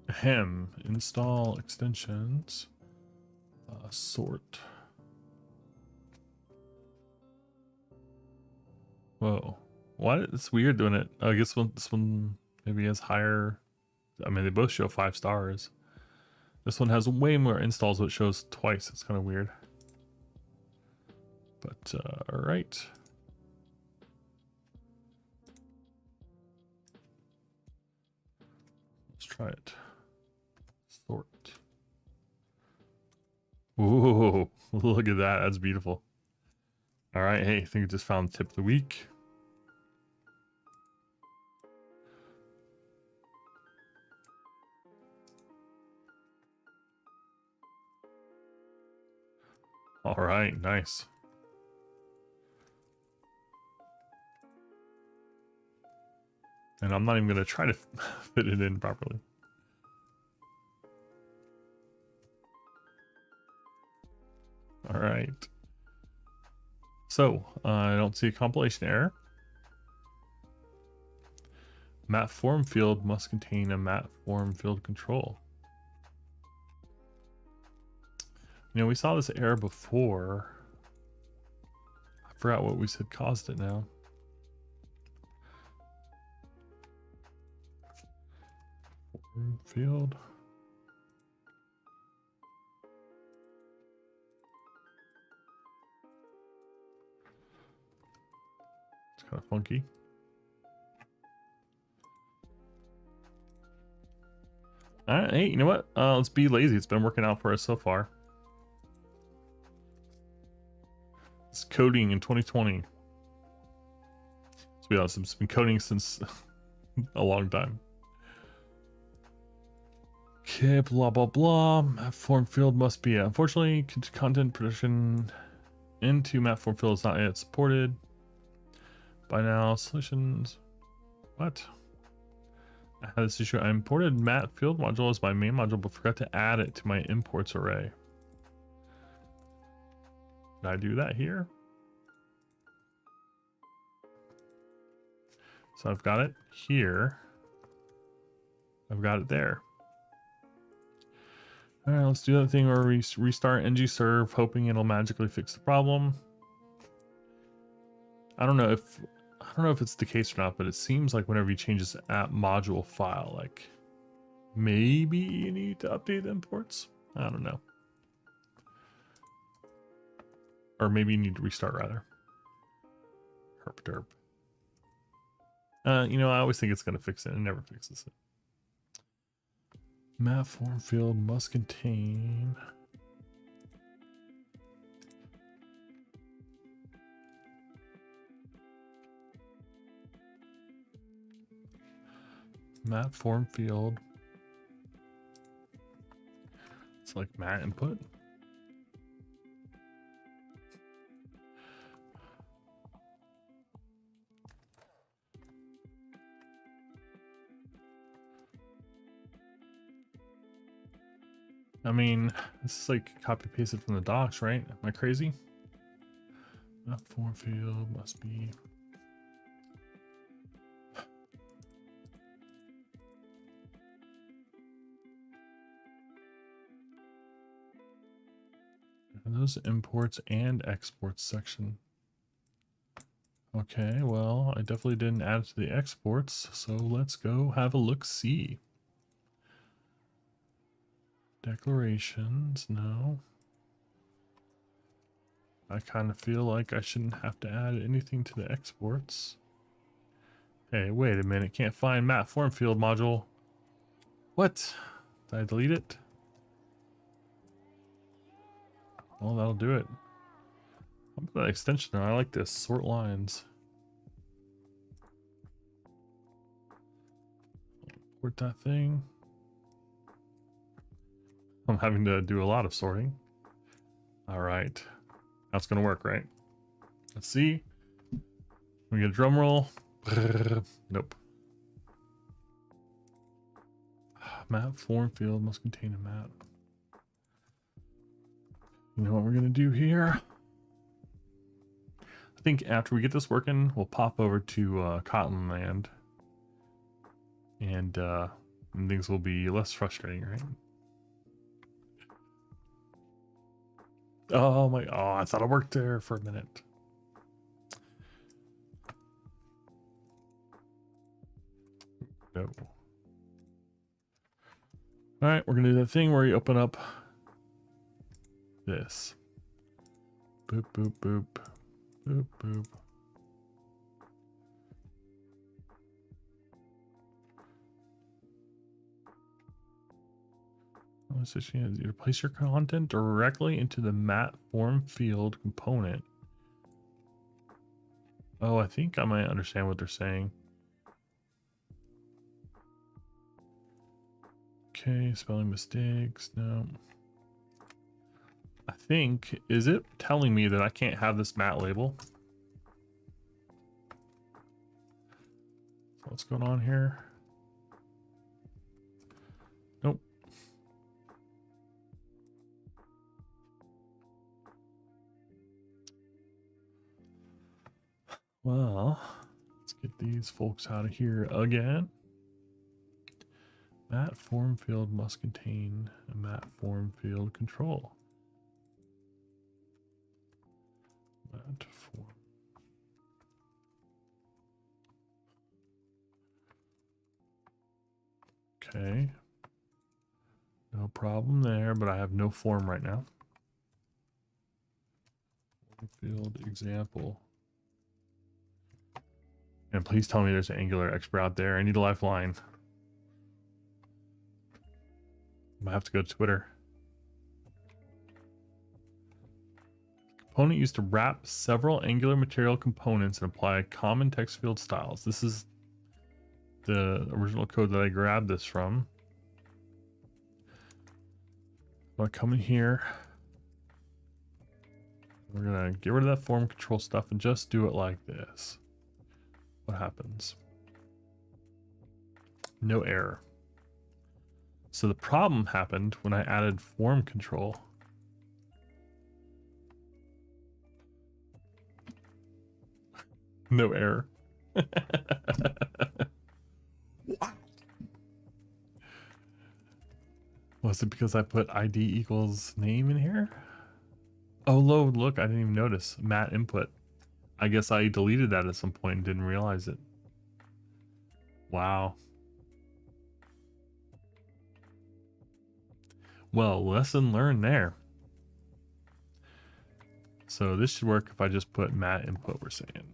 Speaker 1: Ahem. Install extensions. Sort. Whoa. What? It's weird doing it. I guess this one maybe has higher. I mean, they both show 5 stars. This one has way more installs, but it shows twice. It's kind of weird. But, all right. Let's try it. Sort. Ooh, look at that. That's beautiful. All right. Hey, I think I just found tip of the week. All right. Nice. And I'm not even going to try to fit it in properly. All right. So I don't see a compilation error. Map form field must contain a map form field control. You know, we saw this error before. I forgot what we said caused it now. Form field. It's kind of funky. All right, hey, you know what? Let's be lazy. It's been working out for us so far. It's coding in 2020. To be honest, it's been coding since a long time. Okay, blah, blah, blah. Map form field must be, unfortunately, content production into map form field is not yet supported. By now, solutions. What? I had this issue. I imported map field module as my main module, but forgot to add it to my imports array. Did I do that here? So I've got it here. I've got it there. All right, let's do that thing where we restart ngserve, hoping it'll magically fix the problem. I don't know if it's the case or not, but it seems like whenever you change this app module file, like maybe you need to update the imports. I don't know. Or maybe you need to restart rather. Herp derp. You know, I always think it's going to fix it and it never fixes it. Map form field must contain map form field. It's like mat input. I mean, this is like copy pasted from the docs, right? Am I crazy? Map form field must be. And those imports and exports section. Okay, well, I definitely didn't add it to the exports, so let's go have a look-see. Declarations, no. I kind of feel like I shouldn't have to add anything to the exports. Hey, wait a minute, can't find map form field module. What? Did I delete it? Well, that'll do it. How about that extension? I like this. Sort lines. Import that thing. I'm having to do a lot of sorting. All right. That's going to work, right? Let's see. We get a drum roll. Nope. Map form field must contain a map. You know what we're going to do here? I think after we get this working, we'll pop over to Kotlin land. And things will be less frustrating, right? Oh my, oh, I thought it worked there for a minute. No. All right, we're gonna do that thing where you open up this. Boop, boop, boop, boop, boop. So you place your content directly into the mat form field component. Oh, I think I might understand what they're saying. Okay, spelling mistakes. No. I think, is it telling me that I can't have this mat label? So what's going on here? Nope. Well, let's get these folks out of here again. Mat form field must contain a mat form field control. Mat form. Okay. No problem there, but I have no form right now. Form field example. And please tell me there's an Angular expert out there. I need a lifeline. I might have to go to Twitter. Component used to wrap several Angular material components and apply common text field styles. This is the original code that I grabbed this from. I'm gonna come in here. We're gonna get rid of that form control stuff and just do it like this. What happens? No error. So the problem happened when I added form control. No error. What? Was it because I put ID equals name in here? Oh, look, I didn't even notice. Mat input. I guess I deleted that at some point and didn't realize it. Wow. Well, lesson learned there. So this should work if I just put mat input, we're saying.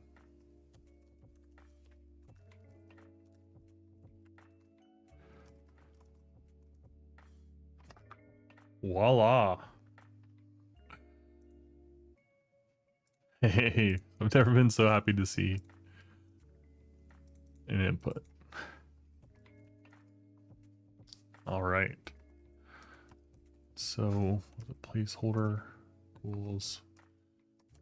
Speaker 1: Voila. Hey, I've never been so happy to see an input. All right. So the placeholder equals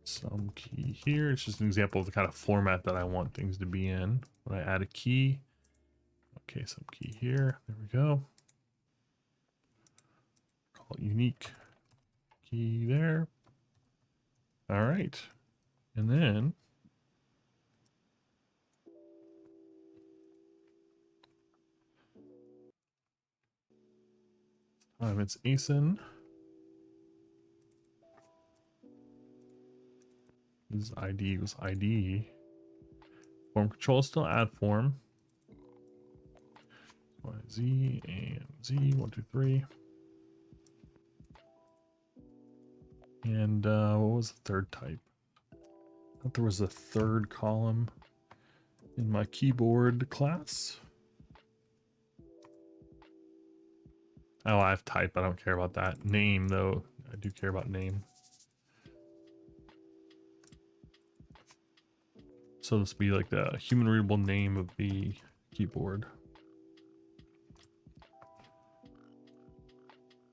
Speaker 1: some key here. It's just an example of the kind of format that I want things to be in. When I add a key, okay, some key here. There we go. Call it unique key there. All right. And then it's ASIN. This ID equals ID. Form control is still add form. Z and Z 1 2 3. And what was the third type? I thought there was a third column in my keyboard class. Oh, I have type. I don't care about that. Name, though. I do care about name. So this would be like the human readable name of the keyboard.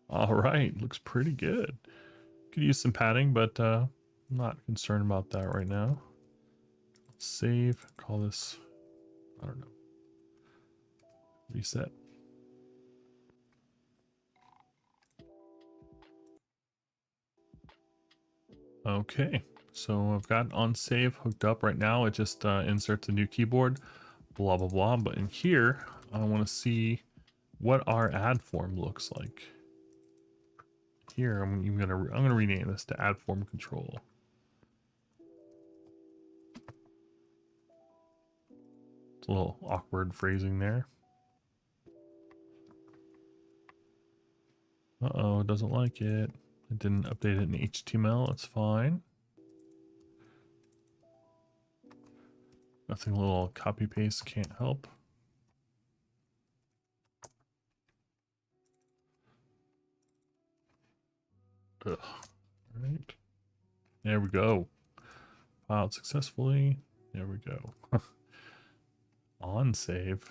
Speaker 1: All right, looks pretty good. Could use some padding, but I'm not concerned about that right now. Let's save, call this, I don't know, reset. Okay, so I've got on save hooked up right now. It just inserts a new keyboard, blah, blah, blah. But in here, I want to see what our add form looks like. Here, I'm gonna rename this to add form control. It's a little awkward phrasing there. Uh-oh, it doesn't like it. I didn't update it in HTML. It's fine. Nothing, a little copy paste can't help. Ugh. All right. There we go. Filed successfully. There we go. On save.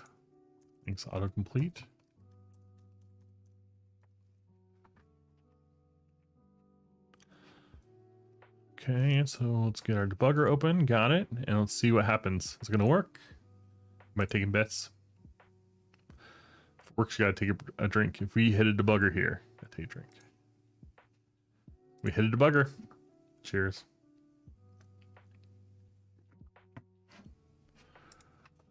Speaker 1: Thanks, autocomplete. Okay, so let's get our debugger open. Got it. And let's see what happens. Is it going to work? Am I taking bets? If it works, you got to take a drink. If we hit a debugger here, got to take a drink. We hit a debugger. Cheers.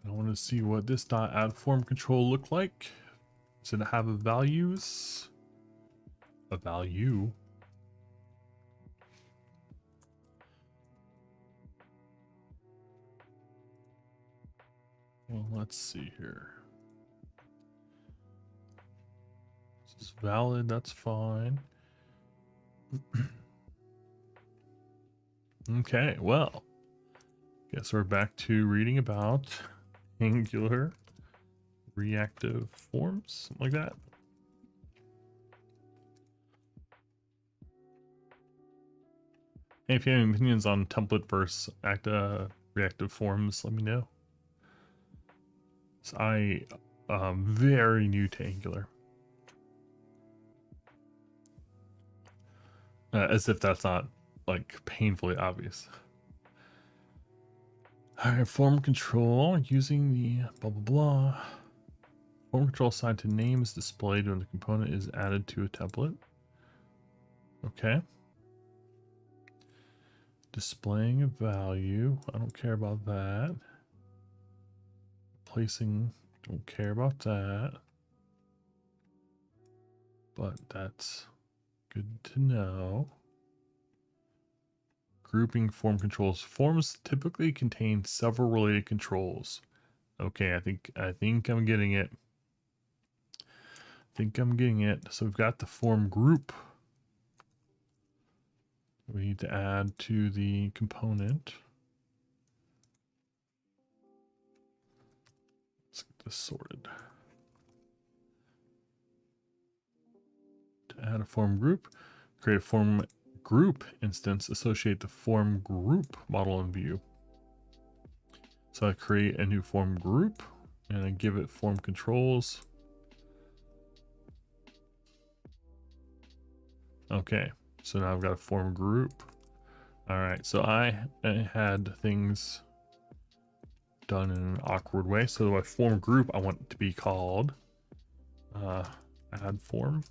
Speaker 1: I want to see what this .add form control look like. Does it have a values? A value? Well, let's see here. This is valid, that's fine. Okay, well, guess we're back to reading about Angular reactive forms, something like that. Hey, if you have any opinions on template versus reactive forms, let me know. So I am very new to Angular. As if that's not like painfully obvious. Alright, form control using the blah blah blah. Form control assigned to name is displayed when the component is added to a template. Okay. Displaying a value. I don't care about that. Placing. Don't care about that. But that's good to know. Grouping form controls. Forms typically contain several related controls. Okay, I think I'm getting it. So we've got the form group. We need to add to the component. Let's get this sorted. To add a form group, create a form group instance, associate the form group model in view. So I create a new form group and I give it form controls. Okay, so now I've got a form group. All right, so I had things done in an awkward way. So my form group, I want it to be called add form.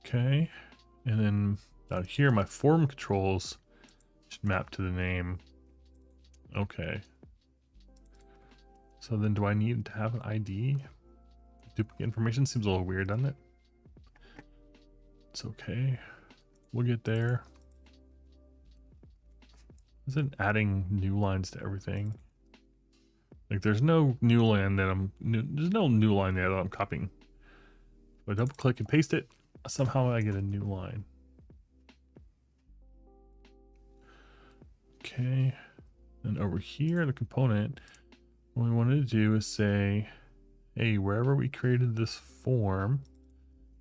Speaker 1: Okay, and then down here, my form controls should map to the name. Okay. So then do I need to have an ID? Duplicate information seems a little weird, doesn't it? It's okay. We'll get there. Is it adding new lines to everything? Like there's no new line that there's no new line there that I'm copying. If I double click and paste it, somehow I get a new line. Okay. And over here in the component, what we wanted to do is say, hey, wherever we created this form,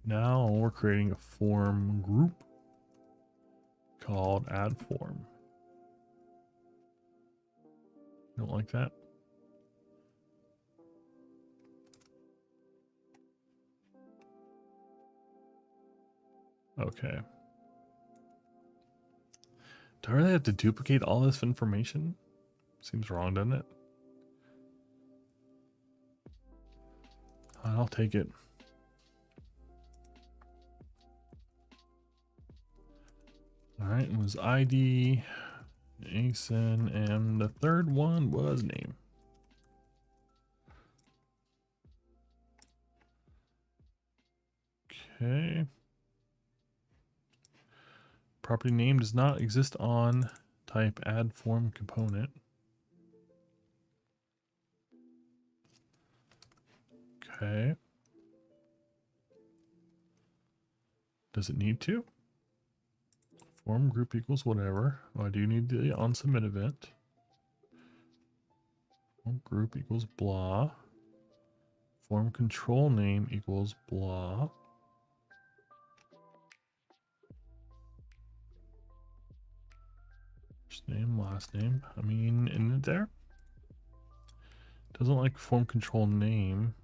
Speaker 1: now we're creating a form group called add form. You don't like that? Okay. Do I really have to duplicate all this information? Seems wrong, doesn't it? I'll take it. All right, it was ID, ASIN, and the third one was name. Okay. Property name does not exist on type add form component. Okay. Does it need to? Form group equals whatever. Oh, I do need the onSubmit event. Form group equals blah. Form control name equals blah. First name, last name. I mean, in it there. Doesn't like form control name.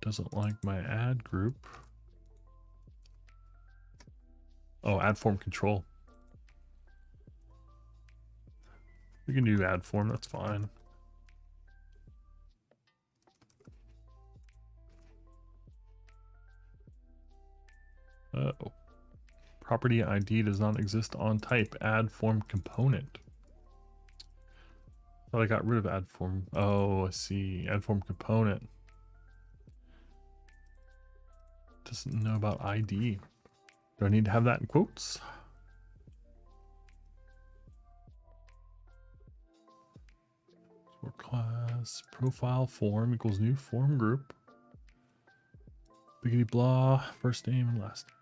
Speaker 1: Doesn't like my add group. Oh, add form control. We can do add form, that's fine. Uh-oh. Property ID does not exist on type. Add form component. Thought I got rid of add form. Oh, I see. Add form component. Doesn't know about ID. Do I need to have that in quotes? For class profile form equals new form group. Biggity blah, first name and last name.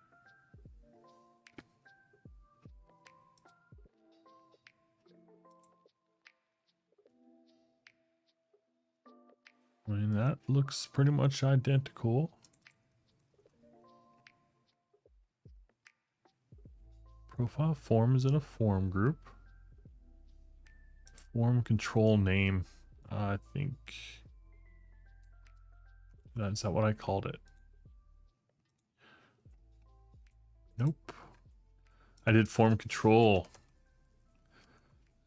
Speaker 1: I mean, that looks pretty much identical. Profile form is in a form group. Form control name. I think that's not what I called it. Nope. I did form control.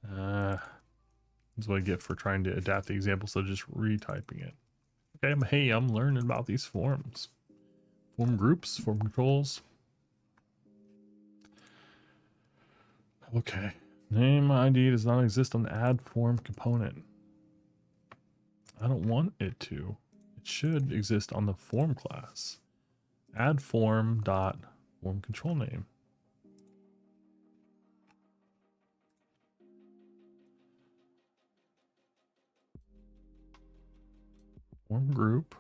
Speaker 1: That's what I get for trying to adapt the example, so just retyping it. Okay, hey, I'm learning about these forms. Form groups, form controls. Okay. Name ID does not exist on the add form component. I don't want it to. It should exist on the form class. Add form dot form control name. Form group.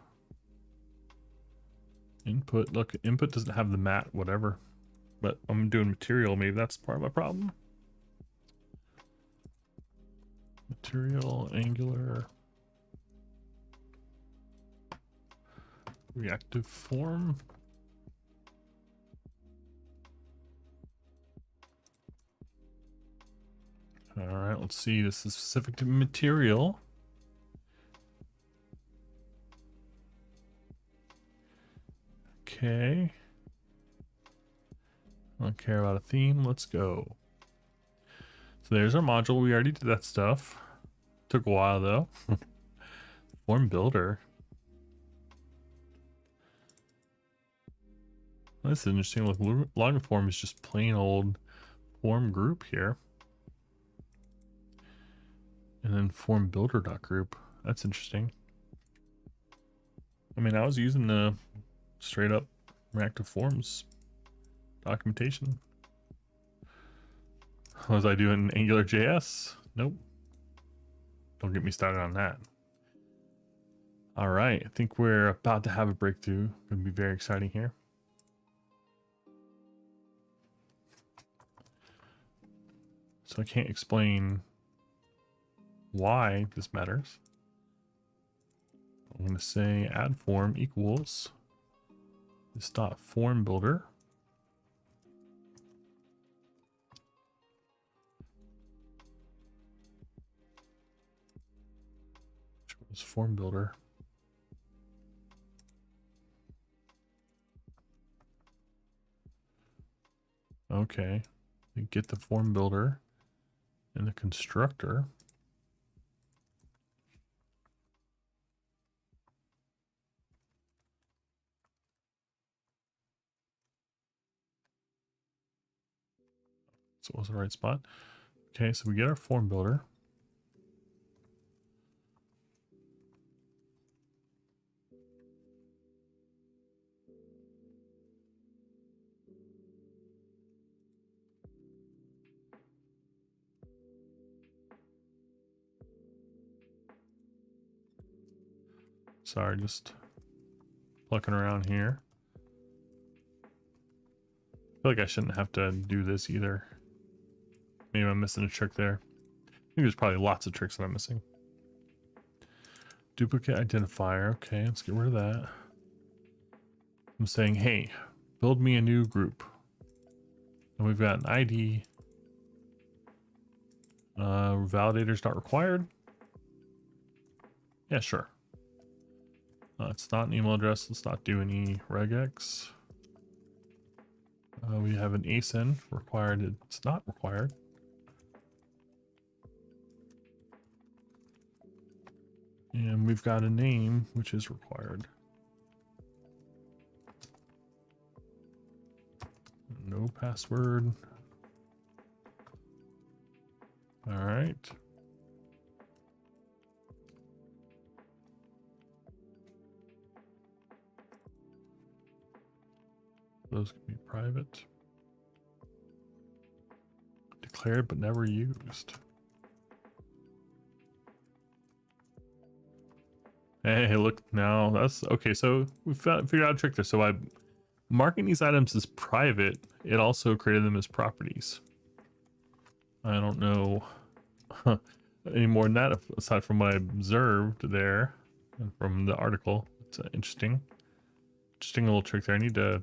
Speaker 1: Input. Look, input doesn't have the mat, whatever. But I'm doing material. Maybe that's part of my problem. Material, Angular. Reactive form. All right, let's see. This is specific to material. Okay. I don't care about a theme. Let's go. So there's our module. We already did that stuff. Took a while though. Form builder. That's interesting. Look, login form is just plain old form group here. And then form builder.group. That's interesting. I mean, I was using the straight up reactive forms documentation. Was I doing Angular JS? Nope. Don't get me started on that. All right, I think we're about to have a breakthrough. Going to be very exciting here. So I can't explain why this matters. I'm going to say add form equals this dot form builder. Which was form builder. Okay, we get the form builder and the constructor. So it was the right spot. Okay, so we get our form builder. Sorry, just plucking around here. I feel like I shouldn't have to do this either. Maybe I'm missing a trick there. I think there's probably lots of tricks that I'm missing. Duplicate identifier. Okay, let's get rid of that. I'm saying, hey, build me a new group. And we've got an ID. Validators not required. Yeah, sure. It's not an email address. Let's not do any regex. We have an ASIN required. It's not required. And we've got a name, which is required. No password. All right. Those can be private. Declared but never used. Hey, look now. That's okay. So we figured out a trick there. So by marking these items as private, it also created them as properties. I don't know any more than that aside from what I observed there and from the article. It's interesting little trick there. I need to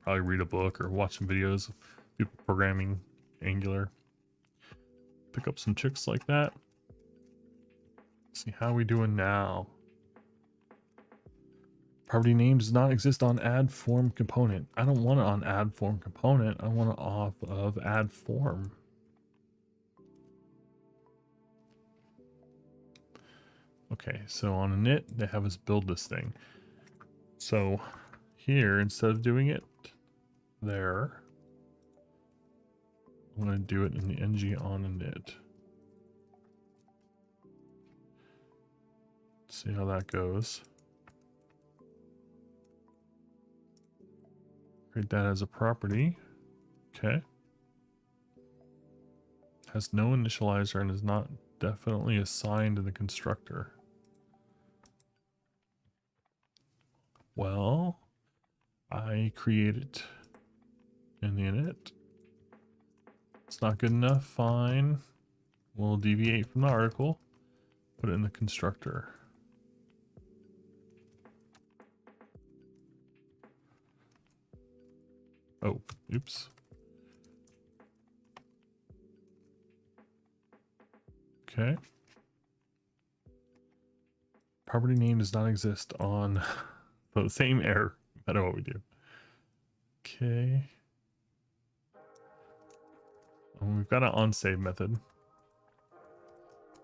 Speaker 1: probably read a book or watch some videos of people programming Angular. Pick up some tricks like that. See how we doing now. Property name does not exist on add form component. I don't want it on add form component. I want it off of add form. Okay, so on init, they have us build this thing. So here, instead of doing it there, I'm going to do it in the ng on init. See how that goes. Create that as a property. Okay. Has no initializer and is not definitely assigned to the constructor. Well, I create it in the init. It's not good enough. Fine. We'll deviate from the article. Put it in the constructor. Oh, oops. Okay. Property name does not exist on the same error, no matter what we do. Okay. We've got an onSave method.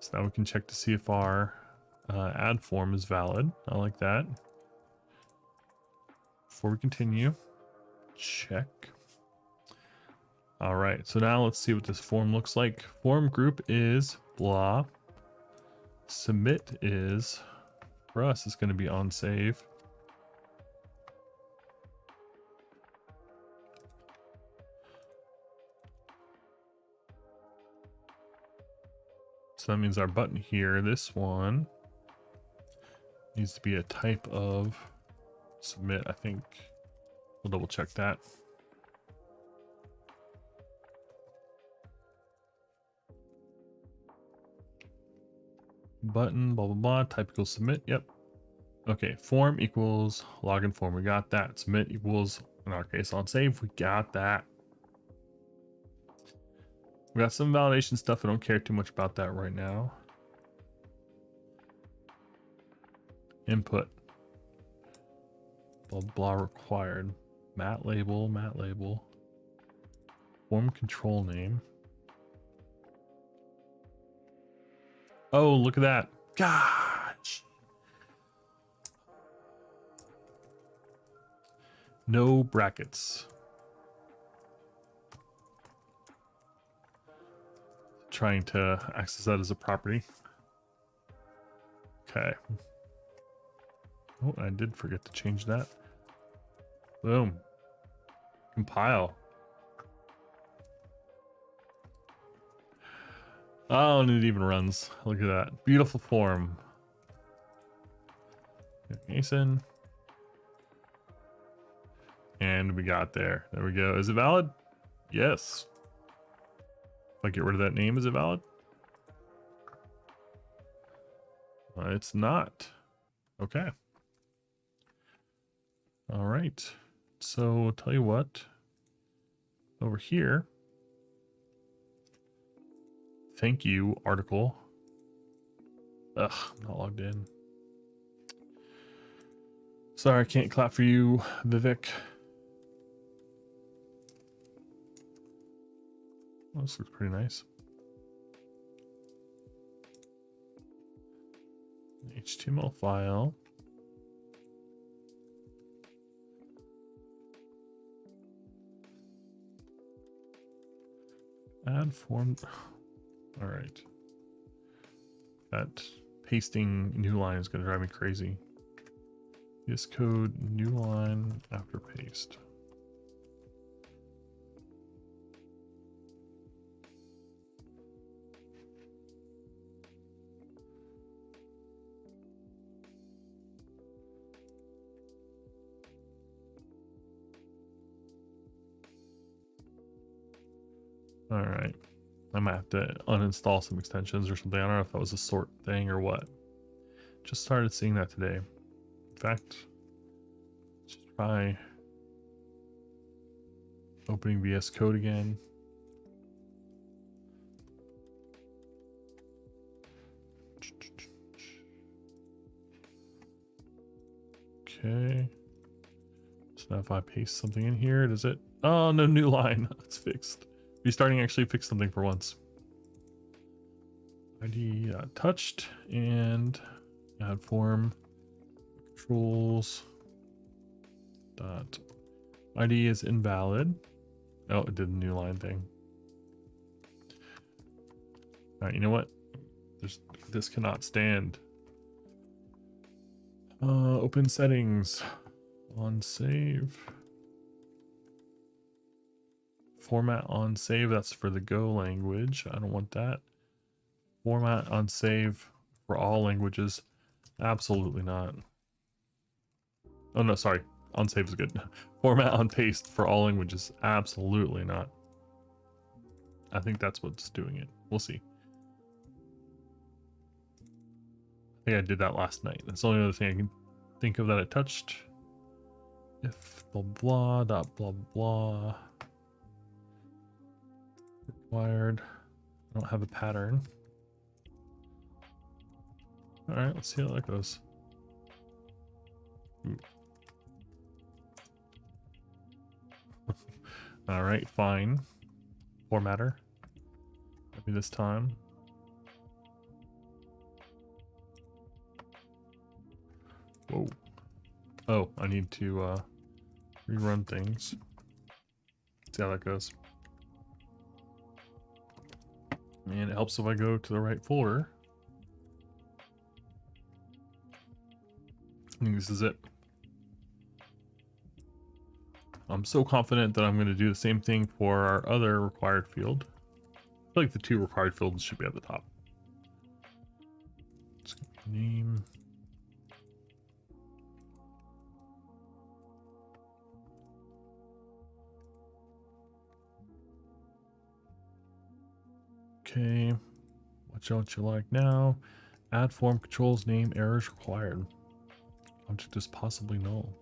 Speaker 1: So now we can check to see if our add form is valid. I like that. Before we continue, check. All right, so now let's see what this form looks like. Form group is blah. Submit is, for us, it's going to be onSave. So that means our button here, this one, needs to be a type of submit, I think. We'll double check that. Button, blah, blah, blah, type equals submit, yep. Okay, form equals login form, we got that. Submit equals, in our case, onSave, we got that. We got some validation stuff. I don't care too much about that right now. Input. Blah, blah required. Mat label, mat label. Form control name. Oh, look at that. Gosh. No brackets. Trying to access that as a property. Okay. Oh, I did forget to change that. Boom. Compile. Oh, and it even runs. Look at that. Beautiful form. Mason. And we got there. There we go. Is it valid? Yes. If I get rid of that name, is it valid? It's not. Okay. All right. So I'll tell you what. Over here. Thank you, article. Ugh, I'm not logged in. Sorry, I can't clap for you, Vivek. Oh, this looks pretty nice. HTML file. Add form. All right. That pasting new line is going to drive me crazy. This code, new line after paste. All right. I might have to uninstall some extensions or something. I don't know if that was a sort thing or what. Just started seeing that today. In fact, let's try opening VS Code again. Okay. So now if I paste something in here, does it? Oh, no new line. It's fixed. Restarting actually fixed something for once. ID touched and add form controls dot ID is invalid. Oh, it did a new line thing. All right, you know what? This cannot stand. Open settings on save. Format on save, that's for the Go language. I don't want that. Format on save for all languages. Absolutely not. Oh no, sorry. On save is good. Format on paste for all languages. Absolutely not. I think that's what's doing it. We'll see. I think I did that last night. That's the only other thing I can think of that I touched. If blah blah dot blah blah. Required. I don't have a pattern. All right, let's see how that goes. All right, fine. Formatter. Maybe this time. Whoa. Oh, I need to rerun things. See how that goes. And it helps if I go to the right folder. I think this is it. I'm so confident that I'm going to do the same thing for our other required field. I feel like the two required fields should be at the top. It's going to be name. Okay. What don't you like now? Add form controls name errors required. Object is possibly null.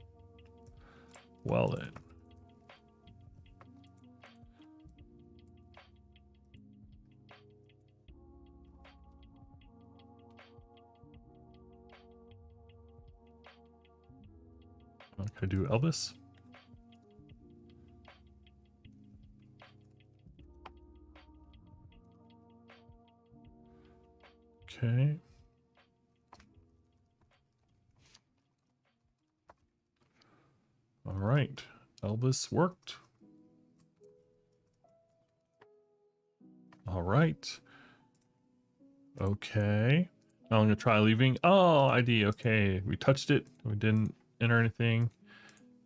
Speaker 1: Well then. Can I do Elvis? Okay. All right. Elvis worked. All right. Okay. Now I'm going to try leaving. Oh, ID. Okay. We touched it. We didn't enter anything.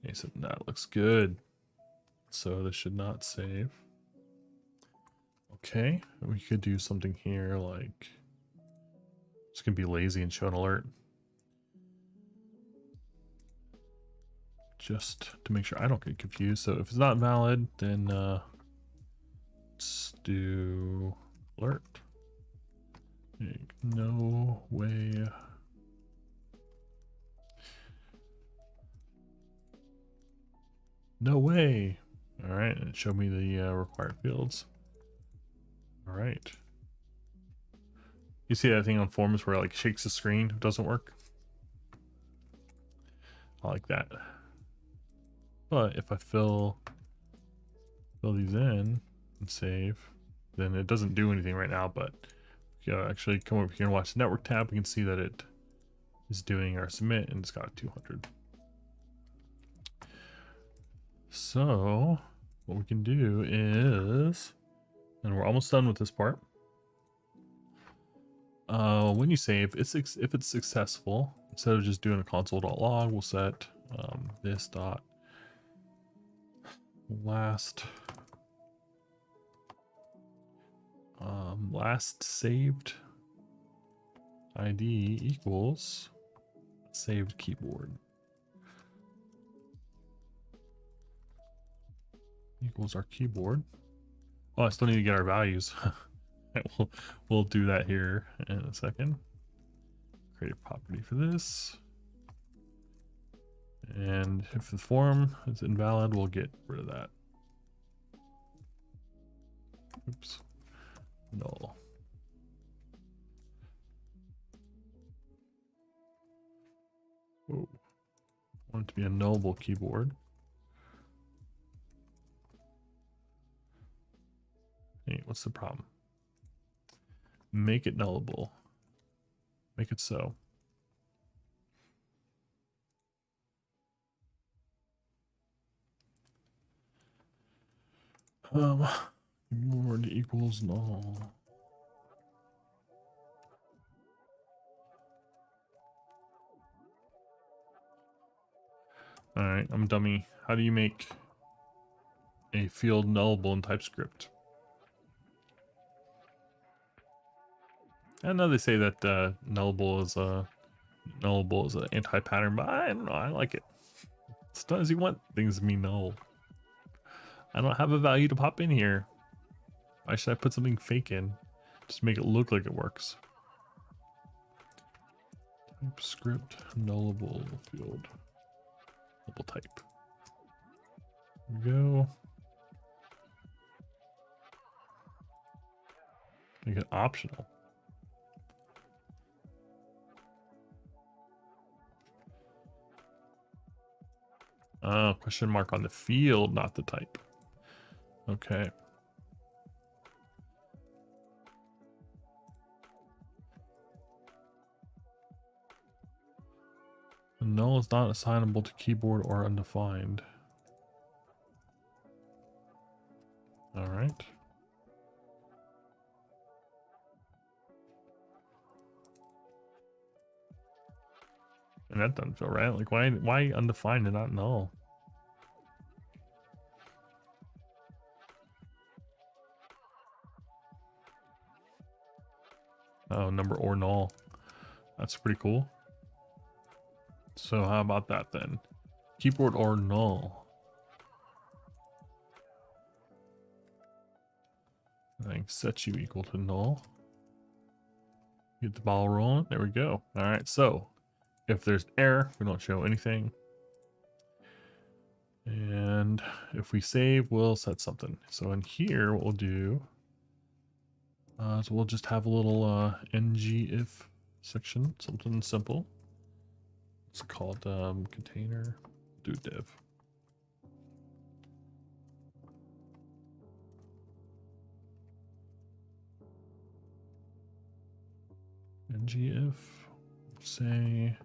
Speaker 1: Okay, so that looks good. So this should not save. Okay. We could do something here like it's going to be lazy and show an alert. just to make sure I don't get confused. So if it's not valid, then let's do alert. No way. No way. All right, and it showed me the required fields. All right. You see that thing on forums where it like shakes the screen? It doesn't work. I like that. But if I fill these in and save, then it doesn't do anything right now. But if you actually come over here and watch the network tab, we can see that it is doing our submit and it's got 200. So what we can do is, and we're almost done with this part. When you save, if it's successful, instead of just doing a console.log, we'll set this dot last saved ID equals saved keyboard equals our keyboard. Oh, I still need to get our values. We'll do that here in a second. Create a property for this. And if the form is invalid, we'll get rid of that. Oops. Null. Whoa. I want it to be a nullable keyboard. Hey, what's the problem? Make it nullable. Make it so. Keyboard equals null. All right, I'm a dummy. How do you make a field nullable in TypeScript? I know they say that nullable is an anti-pattern, but I don't know. I like it. Sometimes you want things to be null. I don't have a value to pop in here. Why should I put something fake in? Just make it look like it works. TypeScript nullable field. Nullable type. There we go. Make it optional. Oh, question mark on the field, not the type. Okay. Null is not assignable to keyboard or undefined. All right. And that doesn't feel right. Like, why undefined and not null? Oh, number or null. That's pretty cool. So how about that then? Keyboard or null. I think set you equal to null. Get the ball rolling. There we go. All right. So if there's error, we don't show anything. And if we save, we'll set something. So in here, what we'll do is we'll just have a little ngIf section, something simple. It's called container do div. ngIf, say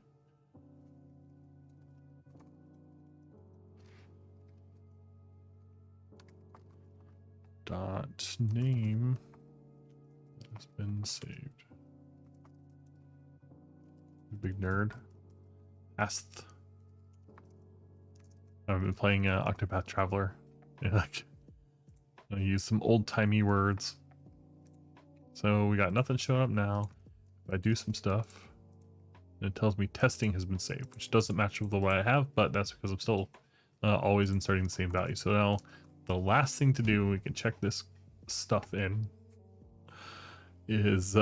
Speaker 1: dot name has been saved. Big nerd. Asth. I've been playing Octopath Traveler. Yeah, like, I use some old-timey words. So we got nothing showing up now. If I do some stuff, it tells me testing has been saved, which doesn't match with what I have, but that's because I'm still always inserting the same value. So now the last thing to do, we can check this stuff in, is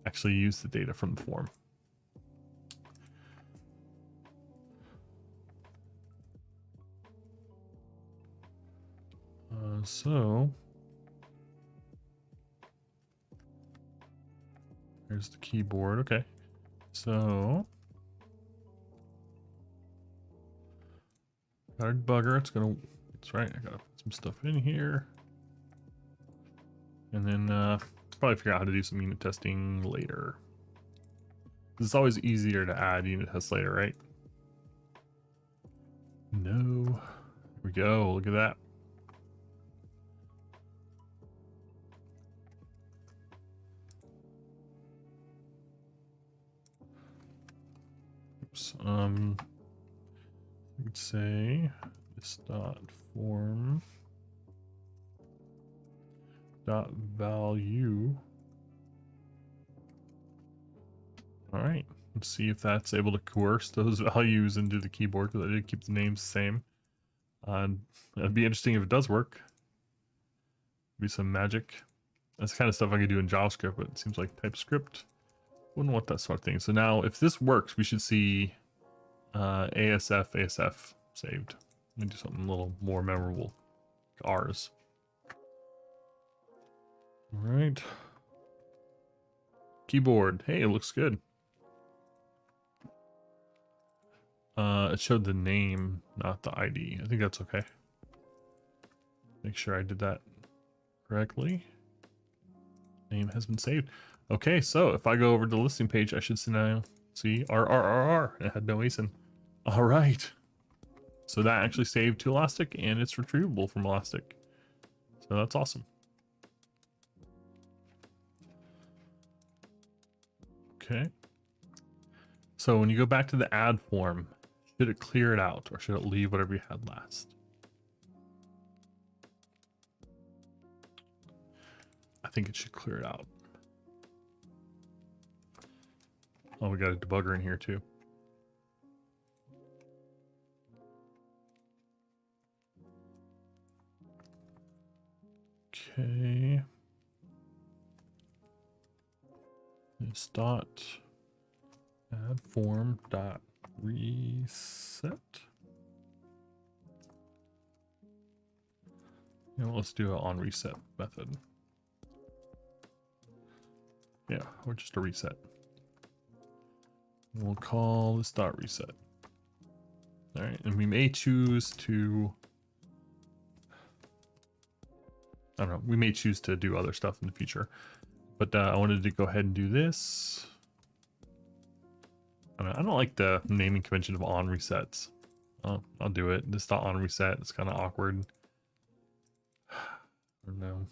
Speaker 1: actually use the data from the form. So here's the keyboard. Okay, so got a debugger. That's right, I gotta put some stuff in here, and then probably figure out how to do some unit testing later. It's always easier to add unit tests later, right? No, here we go. Look at that. Oops. We could say this dot form dot value. All right, let's see if that's able to coerce those values into the keyboard, because I did keep the names the same. It'd be interesting if it does work. Be some magic. That's the kind of stuff I could do in JavaScript, but it seems like TypeScript wouldn't want that sort of thing. So now if this works, we should see ASF saved. Let me do something a little more memorable. R's. All right. Keyboard. Hey, it looks good. It showed the name, not the ID. I think that's okay. Make sure I did that correctly. Name has been saved. Okay, so if I go over to the listing page, I should now see RRRR. It had no ASIN. All right. So that actually saved to Elastic, and it's retrievable from Elastic. So that's awesome. Okay. So when you go back to the add form, should it clear it out, or should it leave whatever you had last? I think it should clear it out. Oh, we got a debugger in here too. Okay. This dot add form dot reset. You know, let's do it on reset method. Yeah, or just a reset. We'll call this dot reset. All right, and we may choose to, I don't know, we may choose to do other stuff in the future, but I wanted to go ahead and do this. I don't like the naming convention of on resets. I'll do it. This dot on reset, it's kind of awkward. I don't know.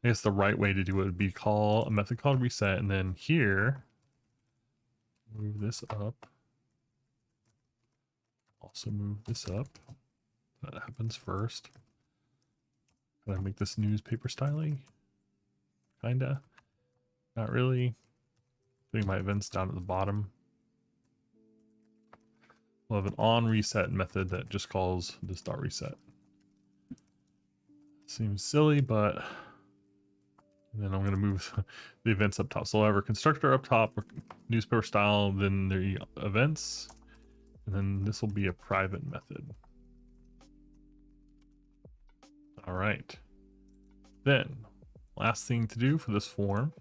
Speaker 1: I guess the right way to do it would be call a method called reset, and then here, move this up. Also move this up. That happens first. Can I make this newspaper styling? Kinda. Not really. Putting my events down at the bottom. We'll have an on reset method that just calls this dot reset. Seems silly, but then I'm going to move the events up top. So I'll have our constructor up top, newspaper style, then the events, and then this will be a private method. All right. Then last thing to do for this form,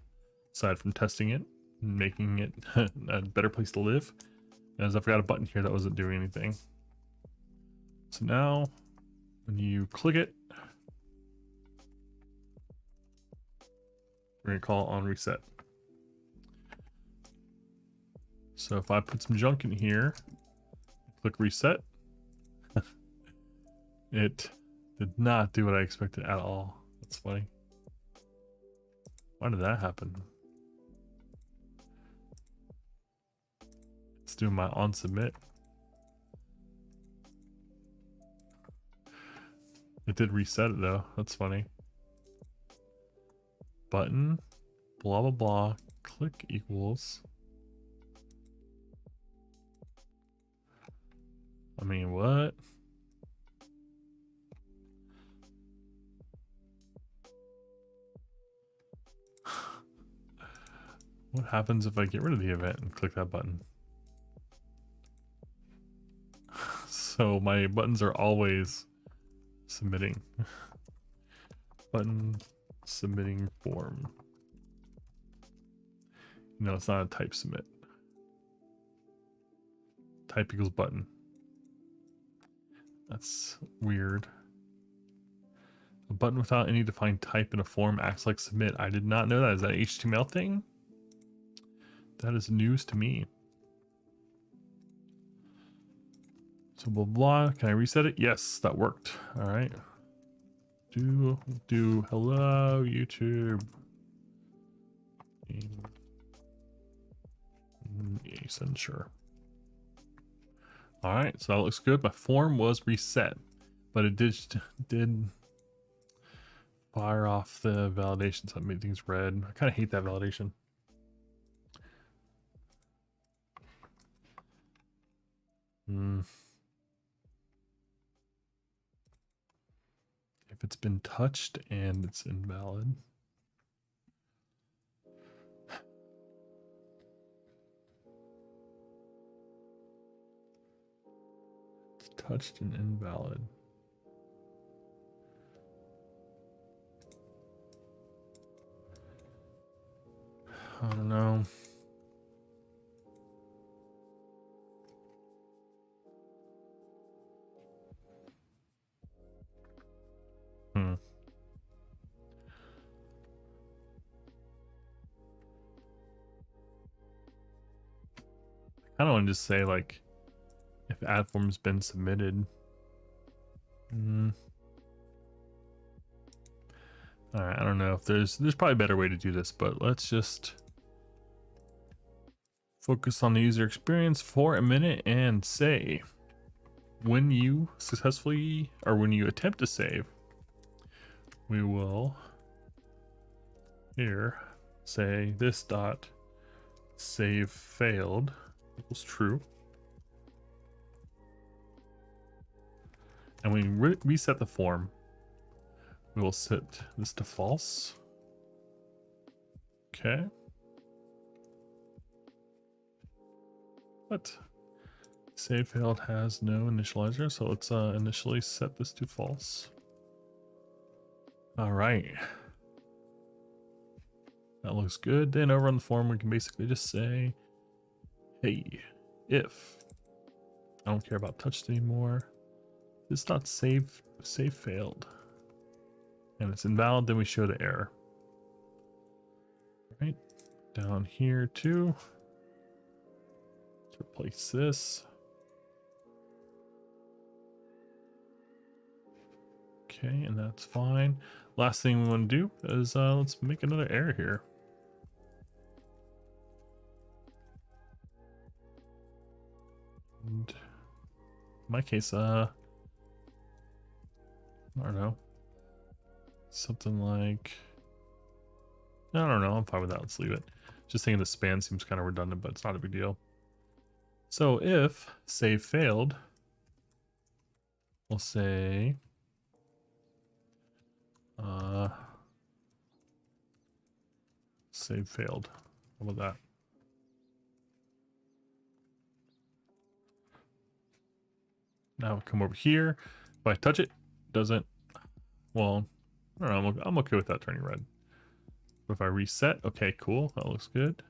Speaker 1: aside from testing it and making it a better place to live, is I've got a button here that wasn't doing anything. So now when you click it, we're gonna call on reset. So if I put some junk in here, click reset, it did not do what I expected at all. That's funny. Why did that happen? Let's do my on submit. It did reset it though. That's funny. Button, blah, blah, blah, click equals. I mean, what? What happens if I get rid of the event and click that button? So my buttons are always submitting. Button submitting form. No, it's not a type submit. Type equals button. That's weird. A button without any defined type in a form acts like submit. I did not know that. Is that an HTML thing? That is news to me. So blah blah. Can I reset it? Yes, that worked. All right. Do hello YouTube. Yes, and sure. All right, so that looks good. My form was reset, but it did fire off the validation, so it made things red. I kind of hate that validation. If it's been touched and it's invalid. It's touched and invalid. I don't know. I don't want to just say like if ad form's been submitted. All right, I don't know if there's probably a better way to do this, but let's just focus on the user experience for a minute and say when you successfully or when you attempt to save, we will here say this dot save failed equals true, and when we reset the form, we will set this to false. Okay. What? Save failed has no initializer, so let's initially set this to false. All right. That looks good. Then over on the form, we can basically just say, hey, if I don't care about touched anymore, this dot save failed, and it's invalid, then we show the error. Right down here too. Let's replace this. Okay, and that's fine. Last thing we want to do is let's make another error here. And in my case, I don't know, something like, I don't know, I'm fine with that. Let's leave it. Just thinking the span seems kind of redundant, but it's not a big deal. So if save failed, we'll say save failed. How about that? Now we'll come over here. If I touch it, doesn't, well, I don't know, I'm okay with that turning red. But if I reset, okay, cool, that looks good.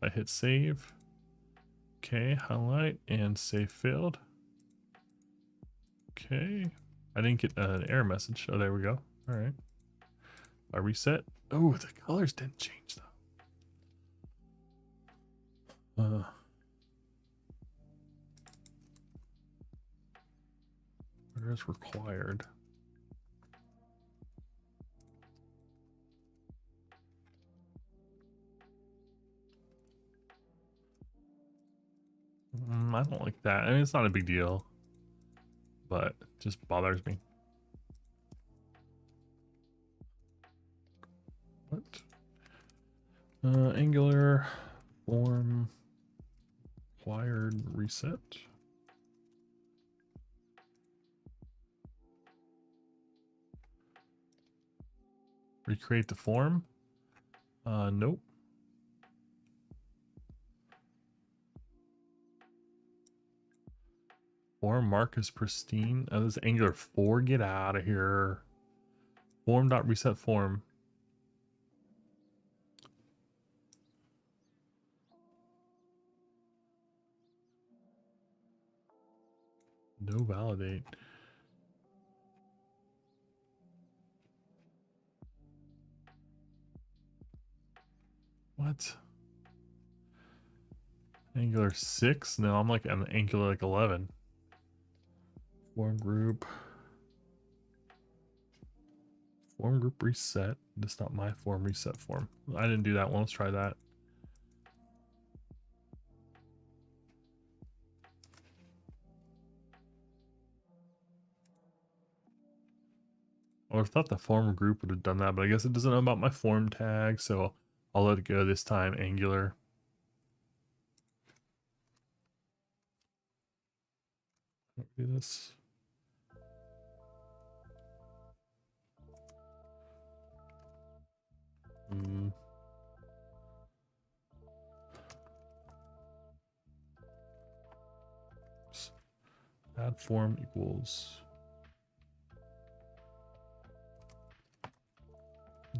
Speaker 1: I hit save. Okay, highlight and save failed. Okay, I didn't get an error message. Oh, there we go. All right. I reset. Oh, the colors didn't change though. Where is required? I don't like that. I mean, it's not a big deal, but it just bothers me. What? Angular form required reset. Recreate the form. Nope. Form mark is pristine. Oh, this is Angular 4. Get out of here. Form.reset form. No validate. What? Angular 6? No, I'm like an Angular like 11. Form group. Form group reset. That's not my form reset form. I didn't do that one. Let's try that. I would have thought the form group would have done that, but I guess it doesn't know about my form tag, so I'll let it go this time, Angular. Do this. Add form equals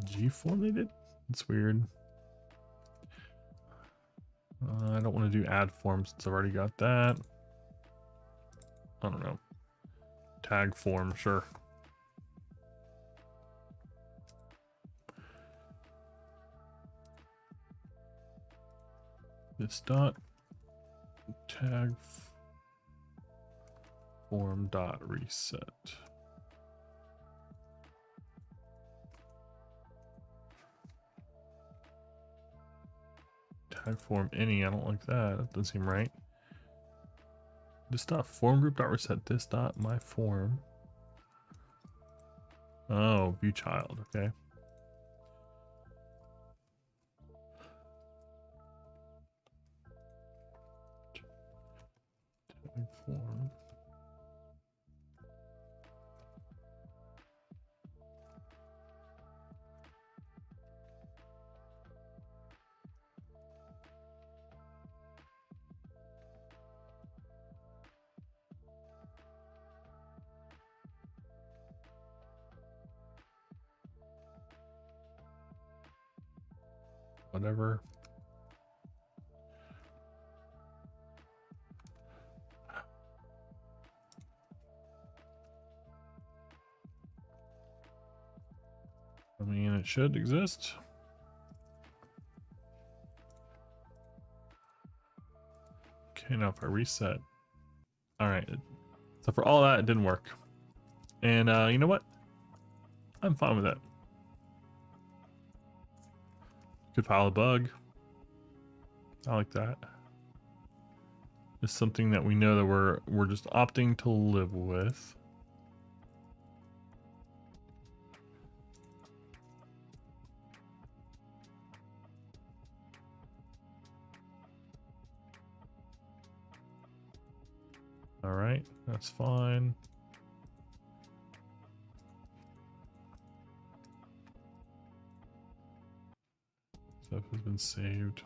Speaker 1: G form they did? That's weird. I don't want to do add form since I've already got that. I don't know. Tag form, sure. This dot tag form dot reset. Tag form any, I don't like that. That doesn't seem right. This dot form group dot reset this dot my form. Oh, view child, okay. Tag form. Whatever. I mean, it should exist. Okay, now if I reset. All right. So for all that, it didn't work. And you know what? I'm fine with that. Could file a bug. I like that. It's something that we know that we're just opting to live with. All right, that's fine. Stuff has been saved.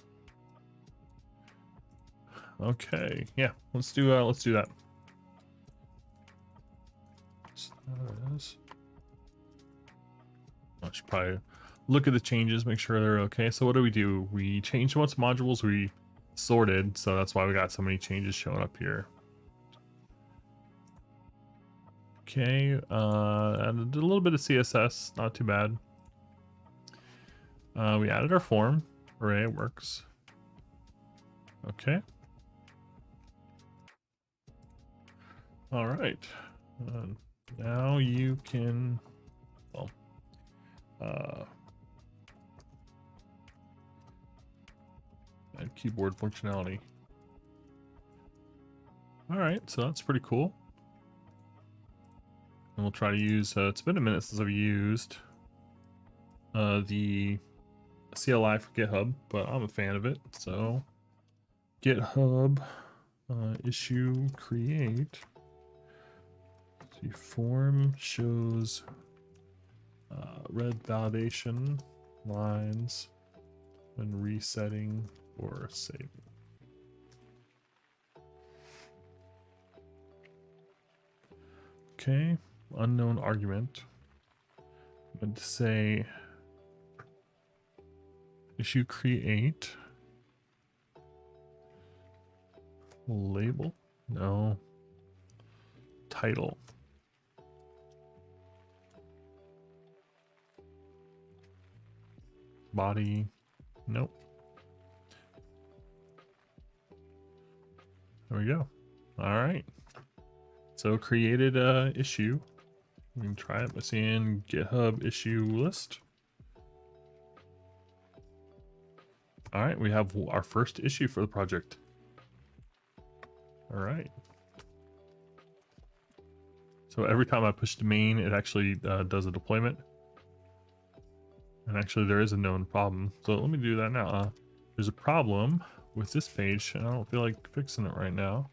Speaker 1: Okay, yeah, let's do that. So there it is. I should probably look at the changes, make sure they're okay. So what do? We changed what's modules we sorted, so that's why we got so many changes showing up here. Okay, and a little bit of CSS, not too bad. We added our form. Hooray, it works. Okay. All right. Now you can, well, add keyboard functionality. All right, so that's pretty cool. And we'll try to use, it's been a minute since I've used the CLI for GitHub, but I'm a fan of it. So GitHub issue create. See, form shows Red validation lines when resetting or saving. Okay, unknown argument. I'm going to say issue create label. No. Title. Body. Nope. There we go. All right. So created a issue. We can try it by seeing GitHub issue list. All right, we have our first issue for the project. All right. So every time I push the main, it actually does a deployment. And actually there is a known problem. So let me do that now. There's a problem with this page, and I don't feel like fixing it right now.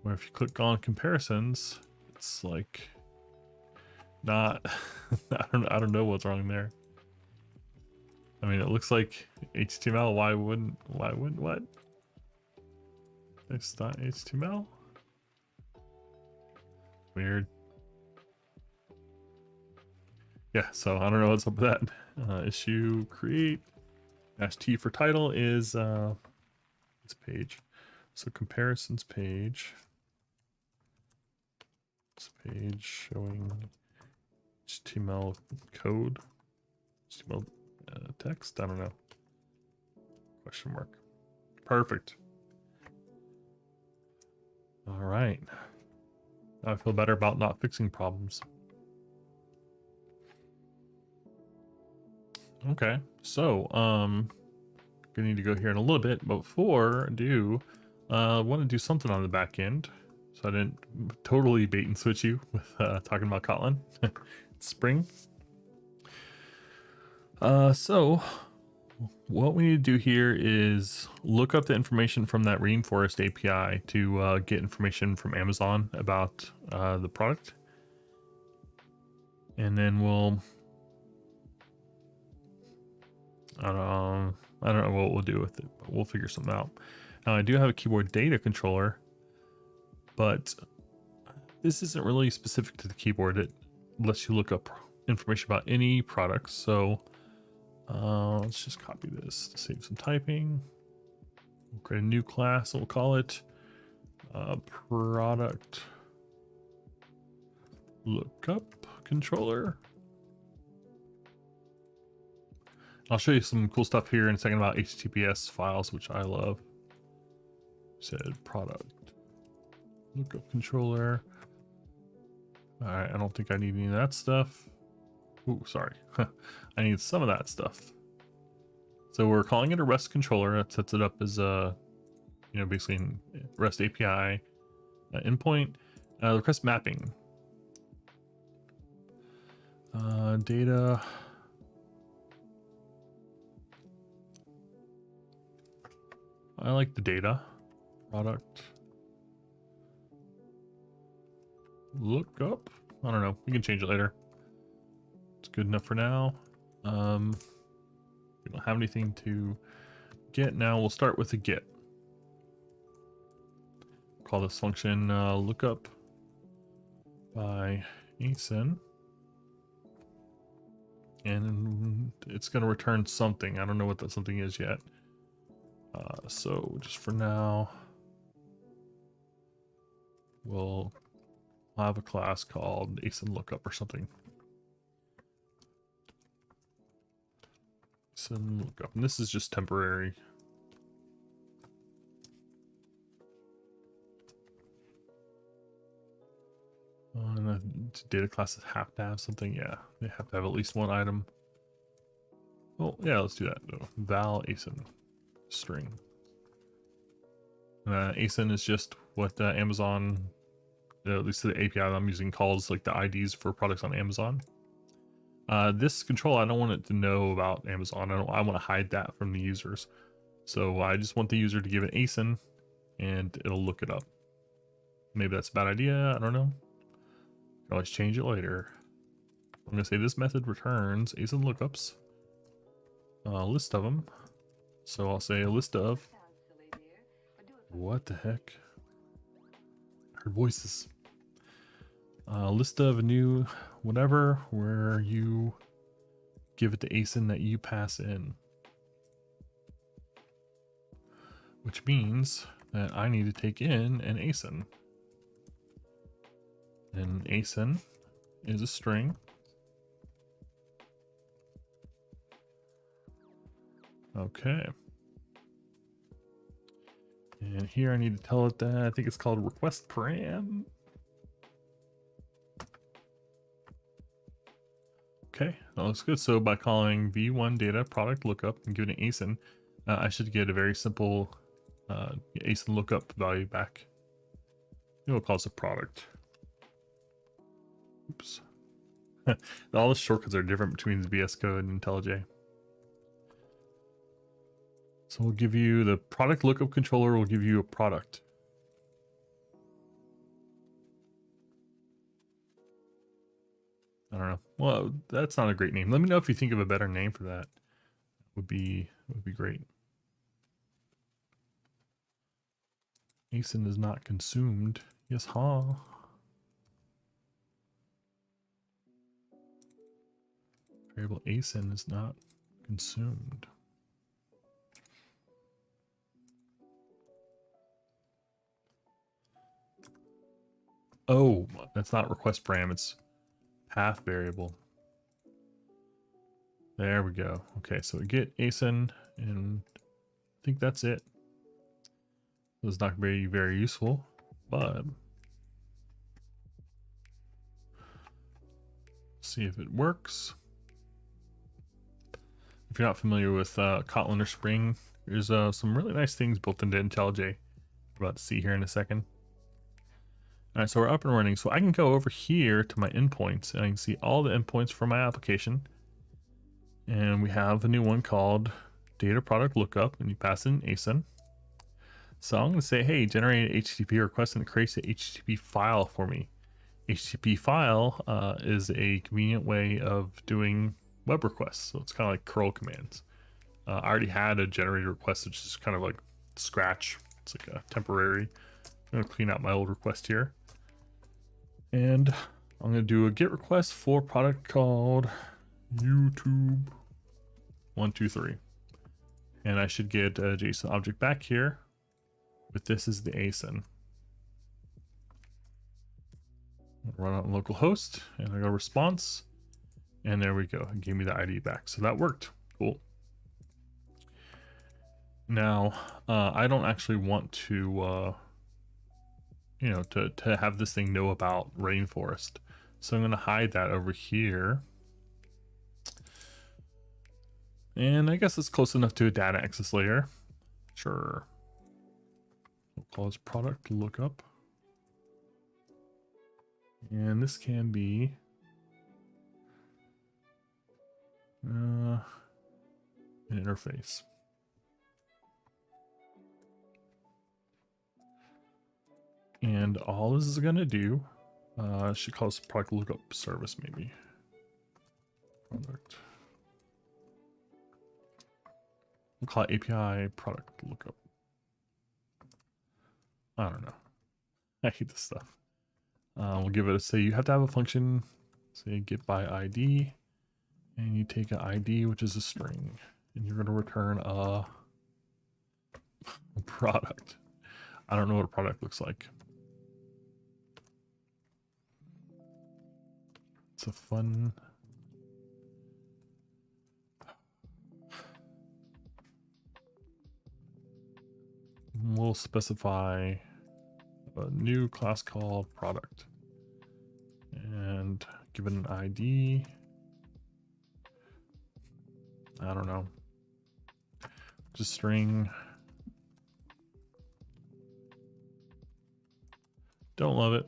Speaker 1: Where if you click on comparisons, it's like not, I don't know what's wrong there. I mean, it looks like HTML. Why wouldn't what? It's not HTML. Weird. Yeah, so I don't know what's up with that. Issue create -T for title is this page. So comparisons page. This page showing HTML code. HTML text. I don't know. Question mark. Perfect. All right. Now I feel better about not fixing problems. Okay, so gonna need to go here in a little bit, but before I do, want to do something on the back end, so I didn't totally bait and switch you with talking about Kotlin. Spring. So what we need to do here is look up the information from that Rainforest API to get information from Amazon about the product, and then we'll I don't know what we'll do with it, but we'll figure something out. Now I do have a keyboard data controller, but this isn't really specific to the keyboard. It lets you look up information about any products. So let's just copy this to save some typing. We'll create a new class. We'll call it product lookup controller. I'll show you some cool stuff here in a second about HTTPS files, which I love. Said product lookup controller. All right, I don't think I need any of that stuff. Ooh, sorry. I need some of that stuff. So we're calling it a REST controller. That sets it up as a, basically REST API endpoint. Request mapping. Data. I like the data. Product lookup. I don't know. We can change it later. It's good enough for now. We don't have anything to get now. We'll start with a get. Call this function lookup by asyn, and it's going to return something. I don't know what that something is yet. So just for now, we'll have a class called asyn lookup or something. Asyn lookup, and this is just temporary. And the data classes have to have something. Yeah, they have to have at least one item. Well, yeah, let's do that. Val asyn string. Asyn is just what Amazon, at least the API that I'm using, calls like the IDs for products on Amazon. This control, I don't want it to know about Amazon. I want to hide that from the users. So I just want the user to give it asyn, and it'll look it up. Maybe that's a bad idea. I don't know. Can always change it later. I'm going to say this method returns ASIN lookups, a list of them. So I'll say a list of, what the heck? I heard voices. A list of a new whatever where you give it the ASIN that you pass in. Which means that I need to take in an ASIN. And ASIN is a string. Okay. And here I need to tell it that I think it's called request param. Okay, that looks good. So by calling v1 data product lookup and giving it ASIN, I should get a very simple ASIN lookup value back. We'll call this a product. Oops. All the shortcuts are different between the VS Code and IntelliJ. So we'll give you the product lookup controller, will give you a product. I don't know. Well, that's not a great name. Let me know if you think of a better name for that. Would be great. ASIN is not consumed. Yes, huh? Variable ASIN is not consumed. Oh, that's not request param, it's path variable. There we go. Okay, so we get ASIN, and I think that's it. It's not very useful, but see if it works. If you're not familiar with Kotlin or Spring, there's some really nice things built into IntelliJ. We're about to see here in a second. All right, so we're up and running. So I can go over here to my endpoints, and I can see all the endpoints for my application. And we have a new one called data product lookup, and you pass in ASIN. So I'm going to say, hey, generate an HTTP request, and it creates an HTTP file for me. HTTP file is a convenient way of doing web requests. So it's kind of like curl commands. I already had a generated request, which is kind of like Scratch. It's like a temporary. I'm going to clean out my old request here. And I'm going to do a GET request for product called YouTube123. And I should get a JSON object back here. But this is the ASIN. Run on localhost, and I go response. And there we go. It gave me the ID back. So that worked. Cool. Now, I don't actually want to... you know, to have this thing know about Rainforest. So I'm going to hide that over here. And I guess it's close enough to a data access layer. Sure. We'll call this product lookup. And this can be an interface. And all this is going to do, should call this product lookup service maybe. Product. We'll call it API product lookup. I don't know. I hate this stuff. We'll give it a say you have to have a function, say get by ID, and you take an ID, which is a string, and you're going to return a product. I don't know what a product looks like. It's a fun... We'll specify a new class called product and give it an ID. I don't know. Just string. Don't love it.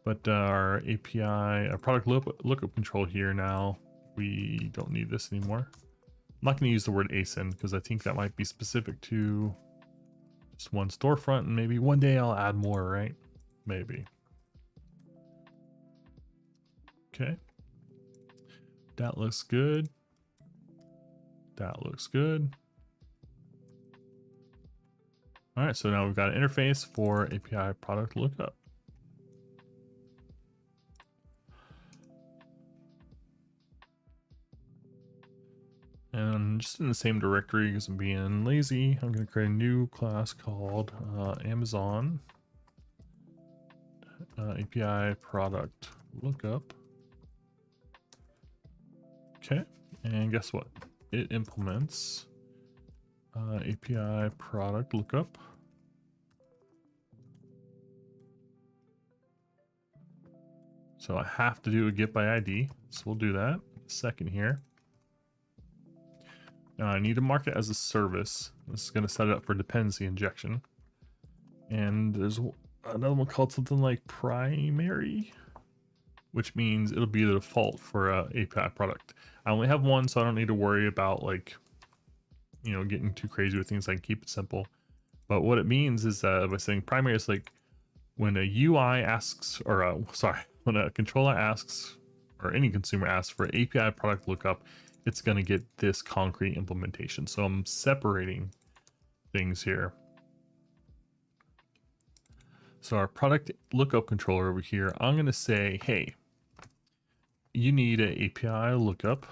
Speaker 1: But our API, our product lookup control here now, we don't need this anymore. I'm not going to use the word ASIN because I think that might be specific to just one storefront, and maybe one day I'll add more, right? Maybe. Okay. That looks good. That looks good. All right, so now we've got an interface for API product lookup. And just in the same directory, because I'm being lazy, I'm going to create a new class called Amazon API product lookup. Okay, and guess what? It implements API product lookup. So I have to do a get by ID, so we'll do that in a second here. Now I need to mark it as a service. This is going to set it up for dependency injection. And there's another one called something like primary, which means it'll be the default for a API product. I only have one, so I don't need to worry about like, you know, getting too crazy with things. I can keep it simple. But what it means is that by saying primary, it's like when a UI asks, or when a controller asks, or any consumer asks for API product lookup, it's going to get this concrete implementation. So I'm separating things here. So our product lookup controller over here, I'm going to say, hey, you need an API lookup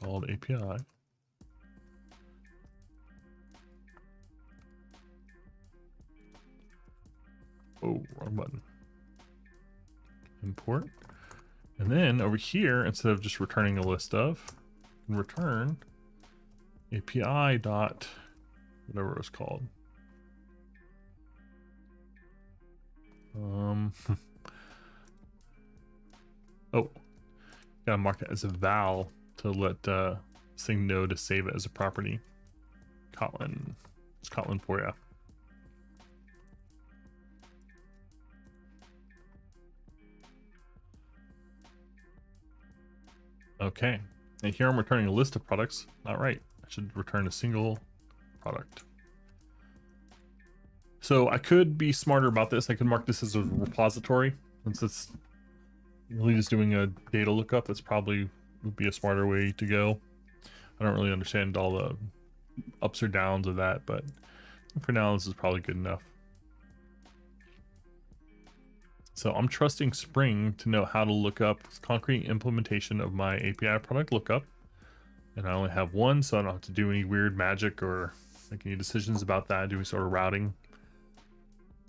Speaker 1: called API. Oh, wrong button. Import. And then over here, instead of just returning a list of, return API dot whatever it was called. Oh, gotta mark it as a val to let this thing know to save it as a property. Kotlin. It's Kotlin for you. Okay. And here I'm returning a list of products. Not right. I should return a single product. So I could be smarter about this. I could mark this as a repository. Since it's really just doing a data lookup, that's probably would be a smarter way to go. I don't really understand all the ups or downs of that, but for now, this is probably good enough. So I'm trusting Spring to know how to look up concrete implementation of my API product lookup. And I only have one, so I don't have to do any weird magic or make any decisions about that, doing sort of routing.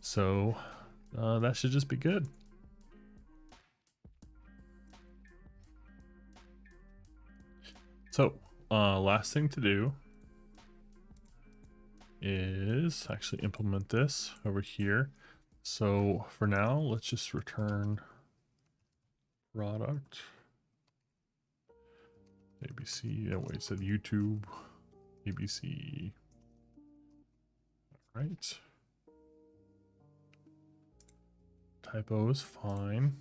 Speaker 1: So that should just be good. So last thing to do is actually implement this over here. So for now, let's just return product. ABC, wait, it said YouTube, ABC. All right. Typo is fine.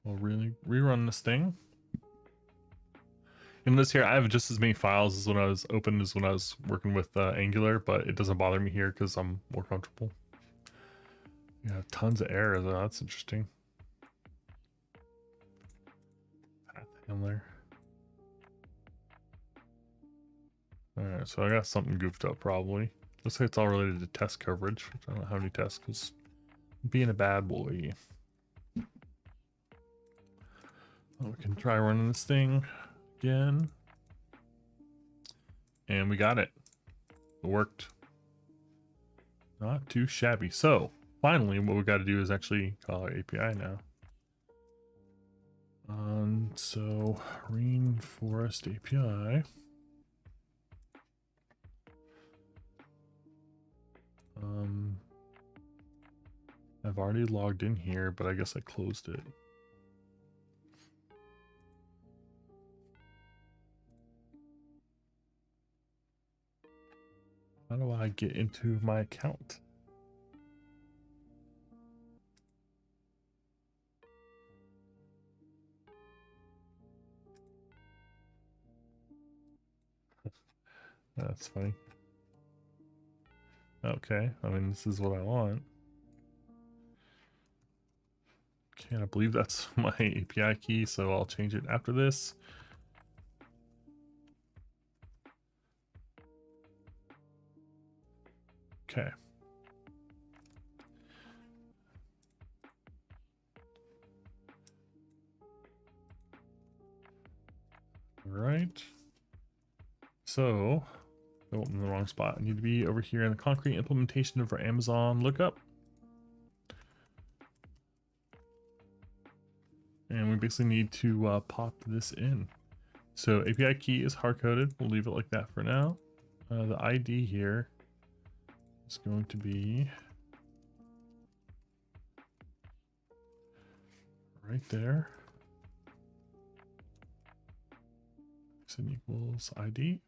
Speaker 1: We'll really rerun this thing. In this here, I have just as many files as when I was working with Angular, but it doesn't bother me here because I'm more comfortable. You have tons of errors, though. That's interesting. Path handler. Alright, so I got something goofed up probably. Looks like it's all related to test coverage, which I don't have any tests because I'm being a bad boy. Well, we can try running this thing again. And we got it. It worked. Not too shabby. So finally, what we got to do is actually call our API now. So Rainforest API. I've already logged in here, but I guess I closed it. How do I get into my account? That's funny. Okay, I mean, this is what I want. Can't believe that's my API key, so I'll change it after this. Okay. All right. So, oh, I'm in the wrong spot. I need to be over here in the concrete implementation of our Amazon lookup. And we basically need to pop this in. So API key is hard-coded. We'll leave it like that for now. The ID here is going to be right there. Xn equals ID.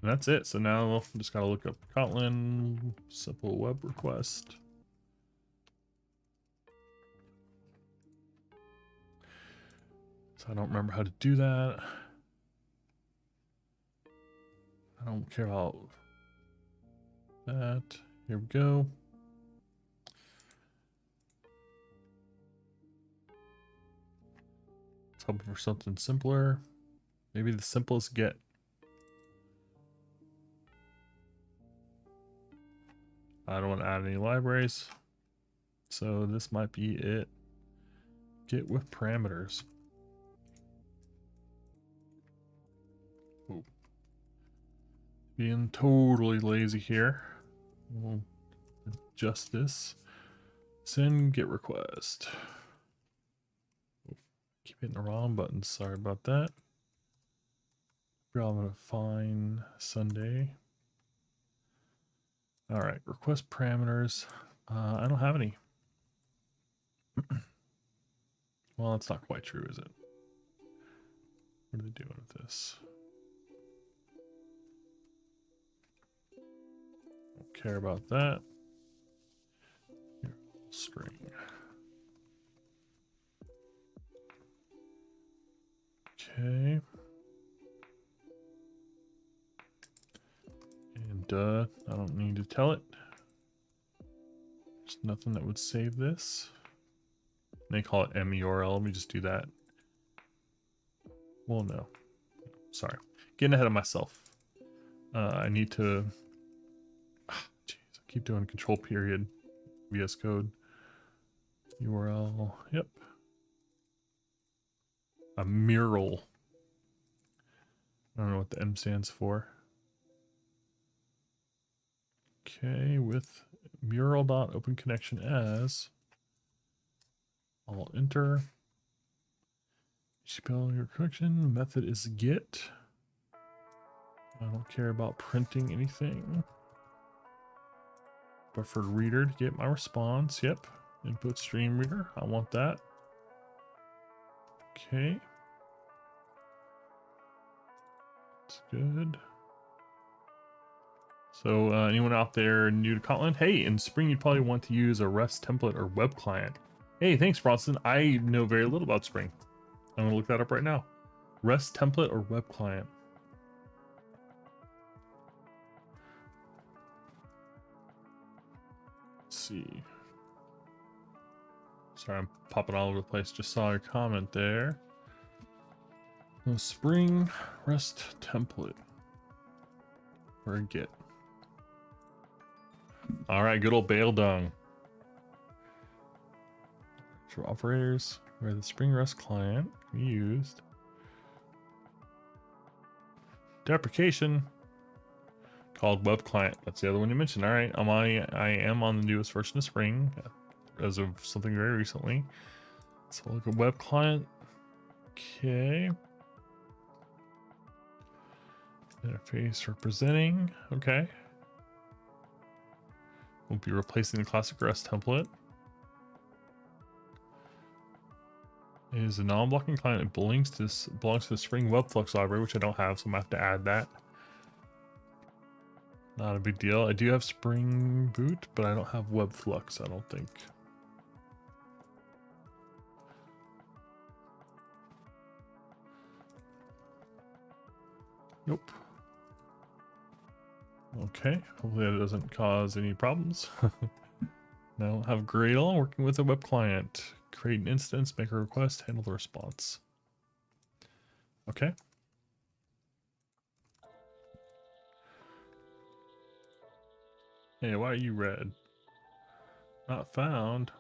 Speaker 1: And that's it. So now I'm just gotta look up Kotlin, simple web request. So I don't remember how to do that. I don't care about that. Here we go. Let's hope for something simpler. Maybe the simplest get. I don't want to add any libraries. So this might be it. Get with parameters. Ooh. Being totally lazy here. We'll adjust this. Send get request. Ooh. Keep hitting the wrong button. Sorry about that. I'm gonna find Sunday. All right, request parameters. I don't have any. Well, that's not quite true, is it? What are they doing with this? Don't care about that. Here, string. Okay. And I don't need to tell it. There's nothing that would save this. They call it MURL. Let me just do that. Well, no. Sorry. Getting ahead of myself. I need to... Jeez, I keep doing control period. VS Code. URL. Yep. A mural. I don't know what the M stands for. Okay, with mural.open connection as... I'll enter. Spell your connection. Method is get. I don't care about printing anything. Buffered reader to get my response. Yep. Input stream reader. I want that. Okay. That's good. So anyone out there new to Kotlin? Hey, in Spring you'd probably want to use a REST template or web client. Hey, thanks, Bronson. I know very little about Spring. I'm gonna look that up right now. REST template or web client. Let's see. Sorry, I'm popping all over the place. Just saw your comment there. Oh, Spring REST template or a Git. All right, good old Bale Dung. For operators, where the Spring REST client can be used. Deprecation called web client. That's the other one you mentioned. All right, I am on the newest version of Spring as of something very recently. So look at web client. Okay. Interface representing. Okay. We'll be replacing the classic REST template. It is a non-blocking client. It belongs to the Spring Webflux library, which I don't have, so I'm gonna have to add that. Not a big deal. I do have Spring Boot, but I don't have Webflux, I don't think. Nope. Okay, hopefully that doesn't cause any problems. Now I have Gradle working with a web client. create an instance, make a request, handle the response. Okay. Hey, why are you red? Not found.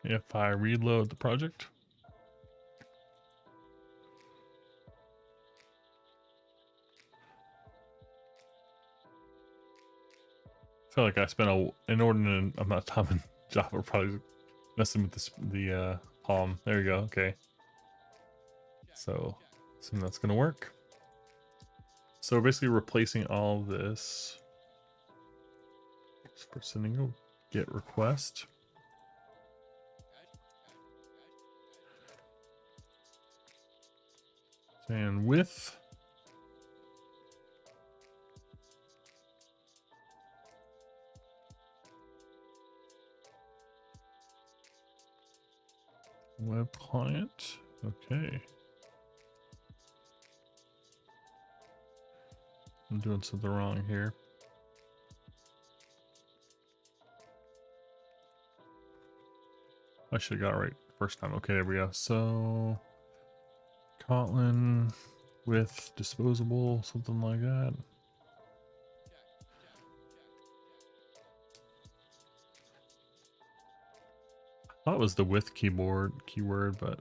Speaker 1: If I reload the project. I feel like I spent an inordinate amount of time in Java probably messing with this, the Palm. There you go. Okay. So, assume that's going to work. So basically replacing all of this. So we're sending a GET request. And with web client. Okay. I'm doing something wrong here. I should have got it right first time. Okay, there we go. So Kotlin with disposable, something like that. I thought it was the with keyword, but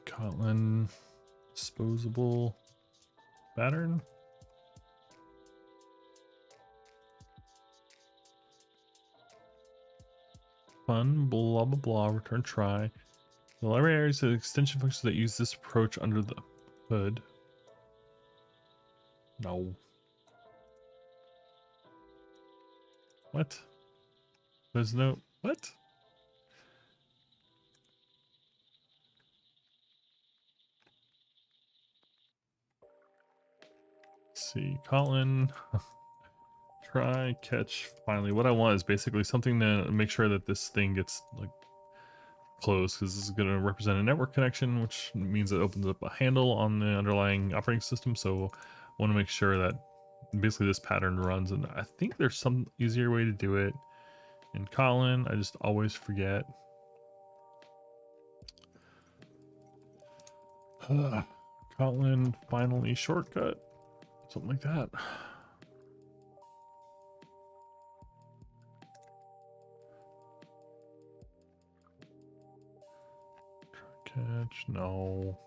Speaker 1: Kotlin disposable pattern. Fun, blah, blah, blah, return try. The library areas are extension functions that use this approach under the hood. No. What? There's no, what? Let's see, Kotlin. Try, catch, finally. What I want is basically something to make sure that this thing gets like closed, because this is going to represent a network connection, which means it opens up a handle on the underlying operating system. So I want to make sure that basically this pattern runs, and I think there's some easier way to do it in Kotlin. I just always forget. Kotlin finally shortcut, something like that. Catch, no.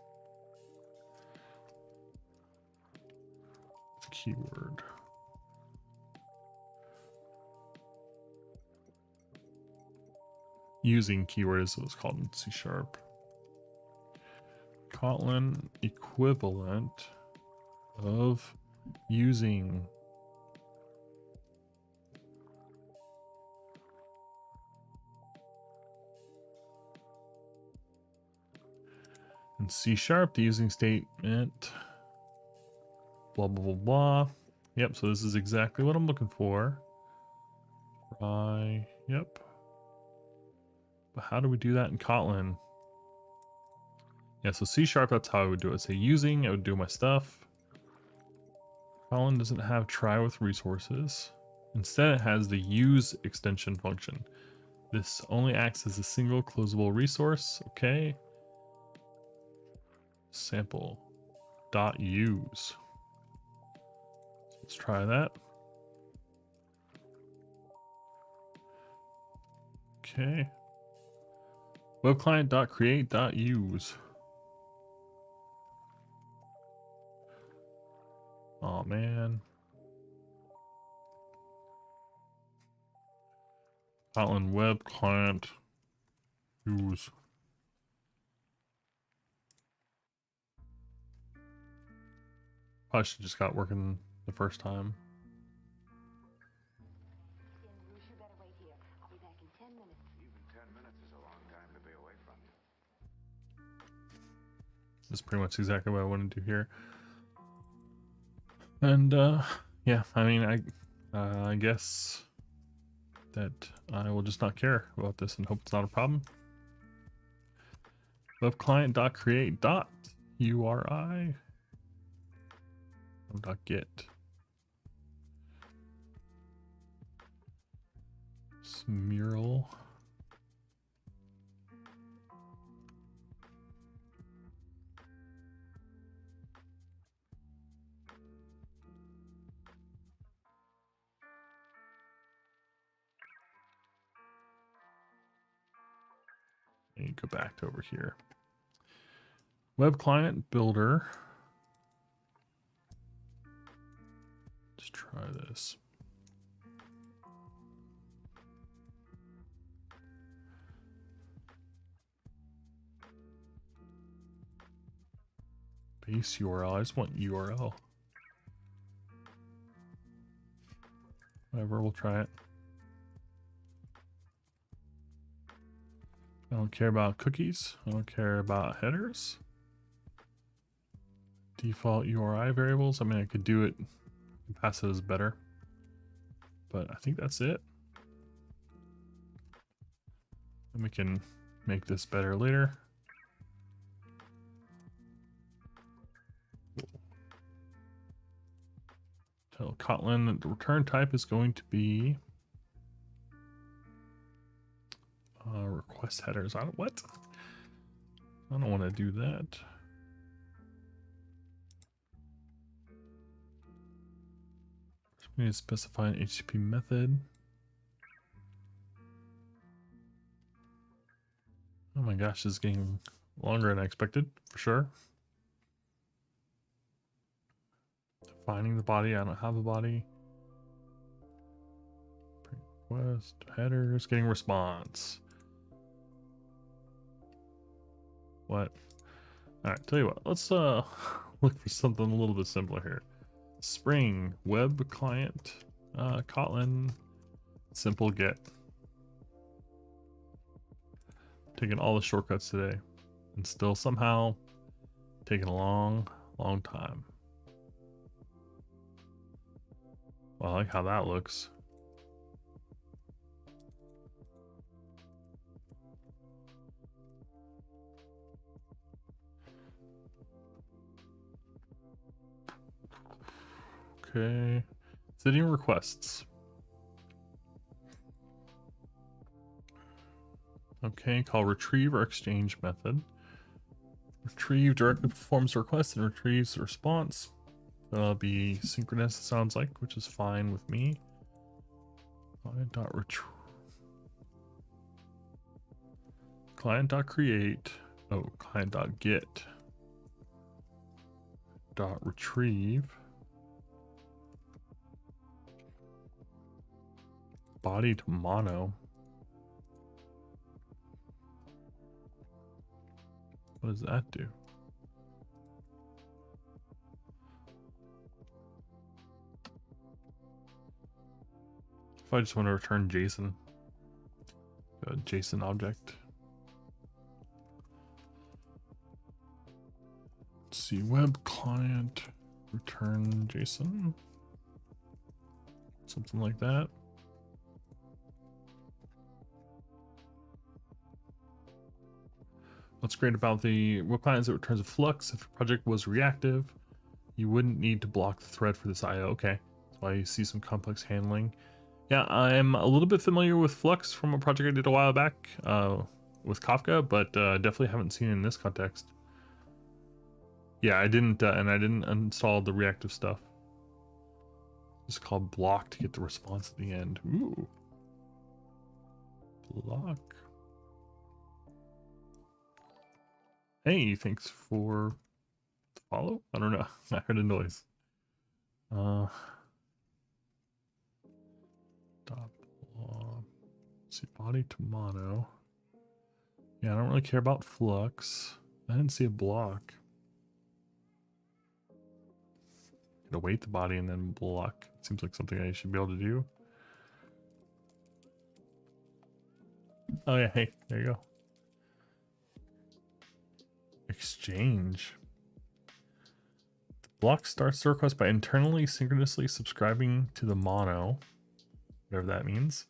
Speaker 1: Keyword. Using keyword is what it's called in C#. Kotlin equivalent of using. In C#, the using statement, blah, blah, blah, blah. Yep, so this is exactly what I'm looking for. Try, yep. But how do we do that in Kotlin? Yeah, so C#, that's how I would do it. Say using, I would do my stuff. Kotlin doesn't have try with resources. Instead, it has the use extension function. This only acts as a single closable resource. Okay. Sample dot use. Let's try that. Okay. Web client dot create dot use. Oh man. Kotlin web client use. Probably should just got working the first time. That's pretty much exactly what I want to do here. And yeah, I mean, I guess that I will just not care about this and hope it's not a problem. Web client.create.uri .get mural. And you go back to over here. Web client builder. Let's try this. Base URL. I just want URL. Whatever, we'll try it. I don't care about cookies. I don't care about headers. Default URI variables. I mean, I could do it, pass it as better, but I think that's it. And we can make this better later. Tell Kotlin the return type is going to be request headers. I don't want to do that. We need to specify an HTTP method. Oh my gosh, this is getting longer than I expected, for sure. Defining the body. I don't have a body. Request headers, getting response. What? All right, tell you what, let's look for something a little bit simpler here. Spring web client, Kotlin, simple get. Taking all the shortcuts today and still somehow taking a long time. Well, I like how that looks. Okay, setting requests. Okay, call retrieve or exchange method. Retrieve directly performs the request and retrieves the response. That'll be synchronous, it sounds like, which is fine with me. Client.create. Oh, client.get. .retrieve. Body to mono. What does that do? If I just want to return JSON, a JSON object. Let's see, web client, return JSON. Something like that. What's great about the web client is it returns a flux. If your project was reactive, you wouldn't need to block the thread for this IO. Okay, that's why you see some complex handling. Yeah, I'm a little bit familiar with Flux from a project I did a while back with Kafka, but definitely haven't seen it in this context. Yeah, I didn't, and I didn't install the reactive stuff. It's called block to get the response at the end. Ooh. Block. Hey, thanks for the follow. I don't know. I heard a noise. Let's see, body to mono. Yeah, I don't really care about flux. I didn't see a block. Await the body and then block. Seems like something I should be able to do. Oh yeah, hey, there you go. Exchange. The block starts the request by internally synchronously subscribing to the mono, whatever that means.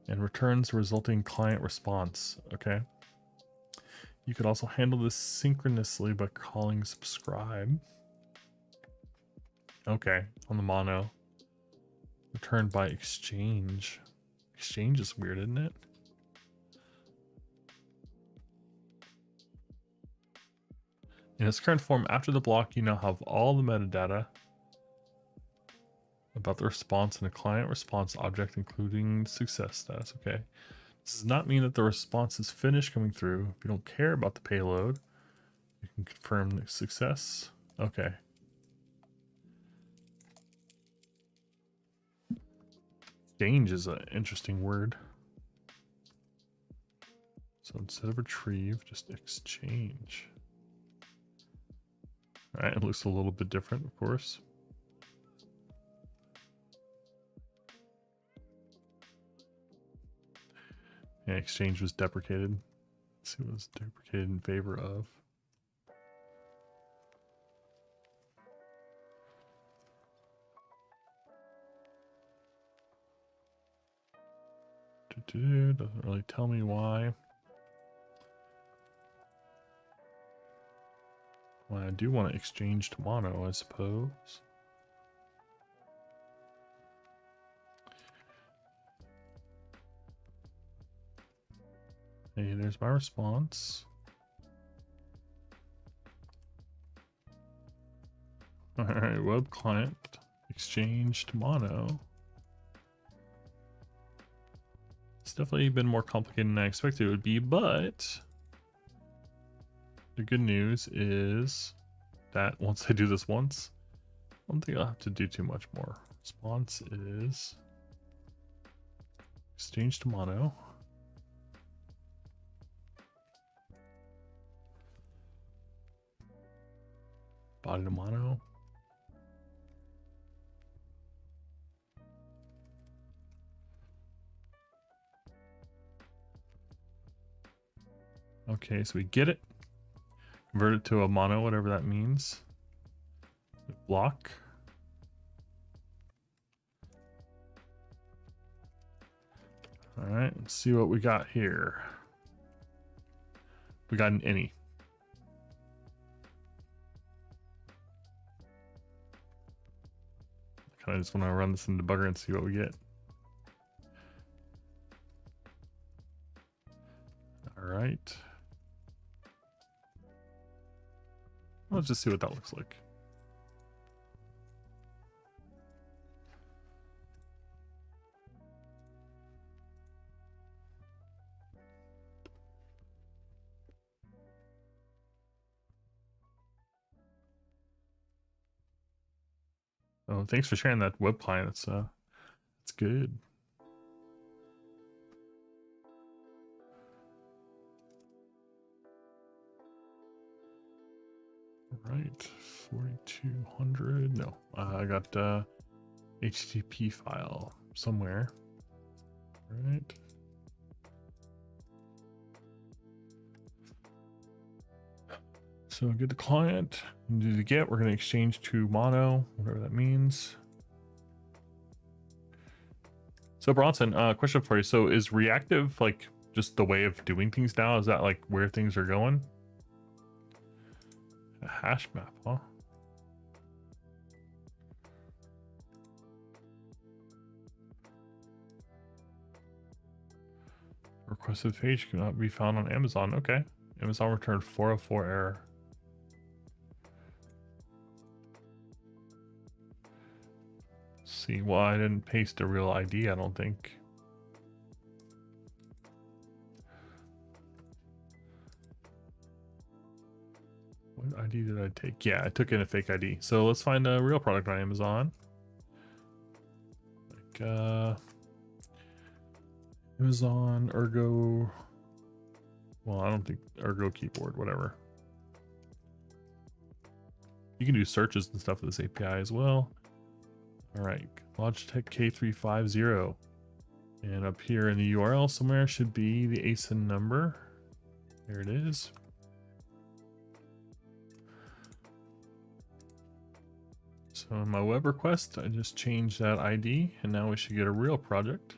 Speaker 1: and returns the resulting client response. Okay. You could also handle this synchronously by calling subscribe. Okay, on the mono. Returned by exchange. Exchange is weird, isn't it? In its current form, after the block, you now have all the metadata about the response and a client response object, including success status. Okay. This does not mean that the response is finished coming through. If you don't care about the payload, you can confirm the success. Okay. Exchange is an interesting word. So instead of retrieve, just exchange. All right, it looks a little bit different, of course. Yeah, exchange was deprecated. Let's see what was deprecated in favor of. Doesn't really tell me why. Well, I do want to exchange to mono, I suppose. Hey, there's my response. All right, web client, exchange to mono. It's definitely been more complicated than I expected it would be, but the good news is that once I do this once, I don't think I'll have to do too much more. Response is exchange to mono. Body to mono. Okay, so we get it. Convert it to a mono, whatever that means. Block. All right, let's see what we got here. We got an any. Kind of just want to run this in debugger and see what we get. All right. Let's just see what that looks like. Oh, thanks for sharing that web client. It's good. All right, 4200. No, I got HTTP file somewhere. All right. So get the client, and do the get. We're going to exchange to mono, whatever that means. So Bronson, question for you. So is reactive like just the way of doing things now? Is that like where things are going? A hash map, huh? Requested page cannot be found on Amazon. Okay. Amazon returned 404 error. See, well, I didn't paste a real ID, I don't think. What ID did I take? Yeah, I took in a fake ID. So let's find a real product on Amazon. Like, Amazon Ergo. Well, I don't think Ergo keyboard, whatever. You can do searches and stuff with this API as well. All right, Logitech K350. And up here in the URL somewhere should be the ASIN number. There it is. So in my web request, I just changed that ID and now we should get a real product.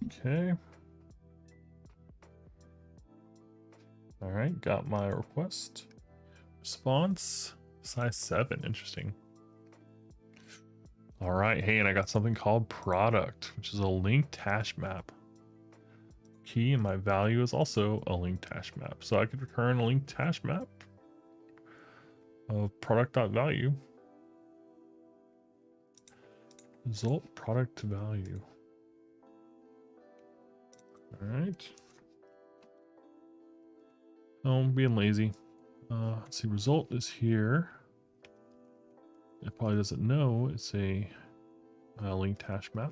Speaker 1: Okay. All right, got my request. Response, size 7, interesting. All right, hey, and I got something called product, which is a linked hash map. Key and my value is also a linked hash map. So I could return a linked hash map of product.value. Result product value. All right. Oh, I'm being lazy. Let's see, result is here. It probably doesn't know it's a linked hash map.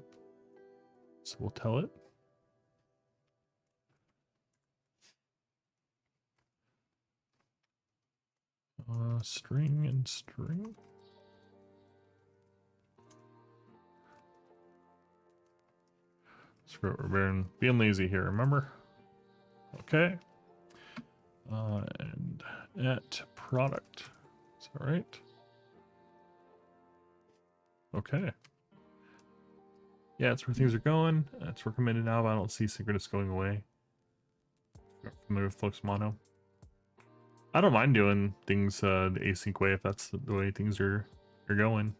Speaker 1: So we'll tell it. String and string. Screw it, we're being lazy here, remember? Okay. And at product. Is that right? Okay. Yeah, that's where things are going. It's recommended now, but I don't see synchronous going away. Familiar with Flux Mono. I don't mind doing things the async way if that's the way things are going.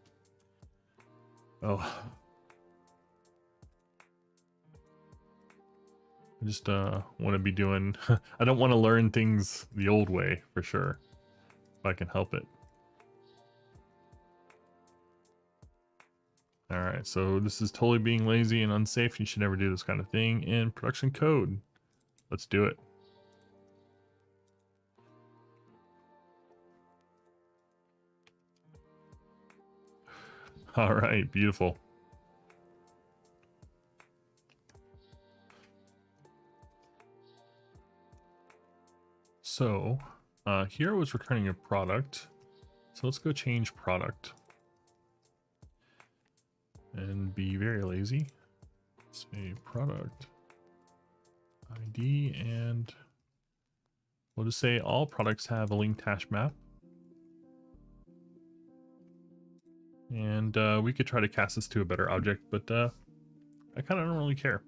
Speaker 1: Oh. I just want to be doing... I don't want to learn things the old way, for sure. If I can help it. Alright, so this is totally being lazy and unsafe. You should never do this kind of thing in production code. Let's do it. Alright, beautiful. So, here I was returning a product. So let's go change product. And be very lazy. Say product ID, and we'll just say all products have a linked hash map. And we could try to cast this to a better object, but I kind of don't really care.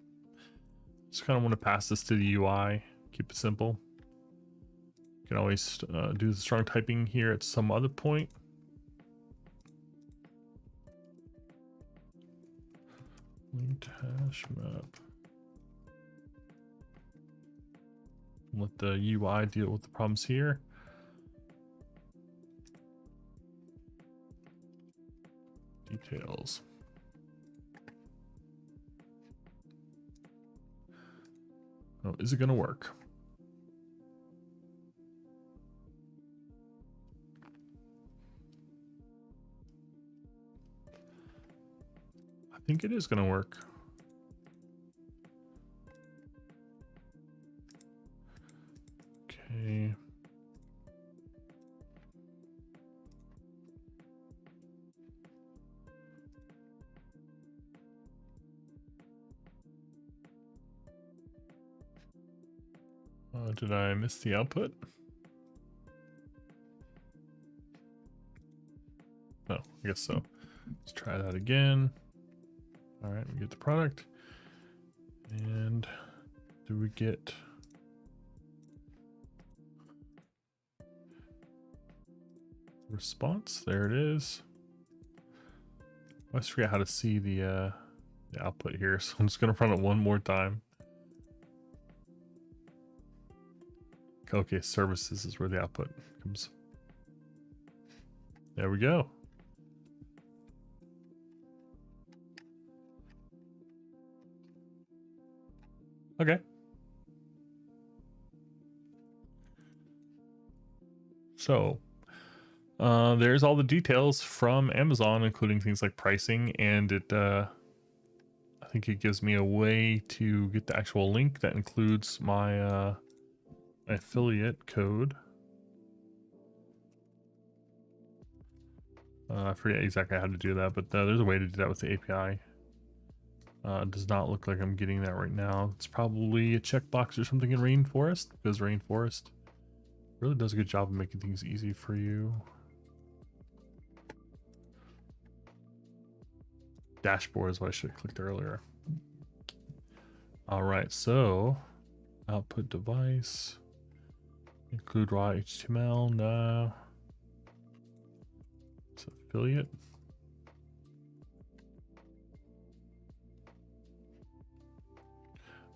Speaker 1: Just kind of want to pass this to the UI, keep it simple. You can always do the strong typing here at some other point. Linked hash map. Let the UI deal with the problems here. Details. Oh, is it going to work? I think it is going to work. Okay. Did I miss the output? Oh, I guess so. Let's try that again. All right, we get the product. And do we get... response? There it is. I always forget how to see the output here, so I'm just gonna run it one more time. Okay, services is where the output comes. There we go. Okay. So there's all the details from Amazon, including things like pricing, and it I think it gives me a way to get the actual link that includes my affiliate code. I forget exactly how to do that, but there's a way to do that with the API. It does not look like I'm getting that right now. It's probably a checkbox or something in Rainforest, because Rainforest really does a good job of making things easy for you. Dashboard is what I should have clicked earlier. All right, so output device, include raw HTML, no. It's affiliate.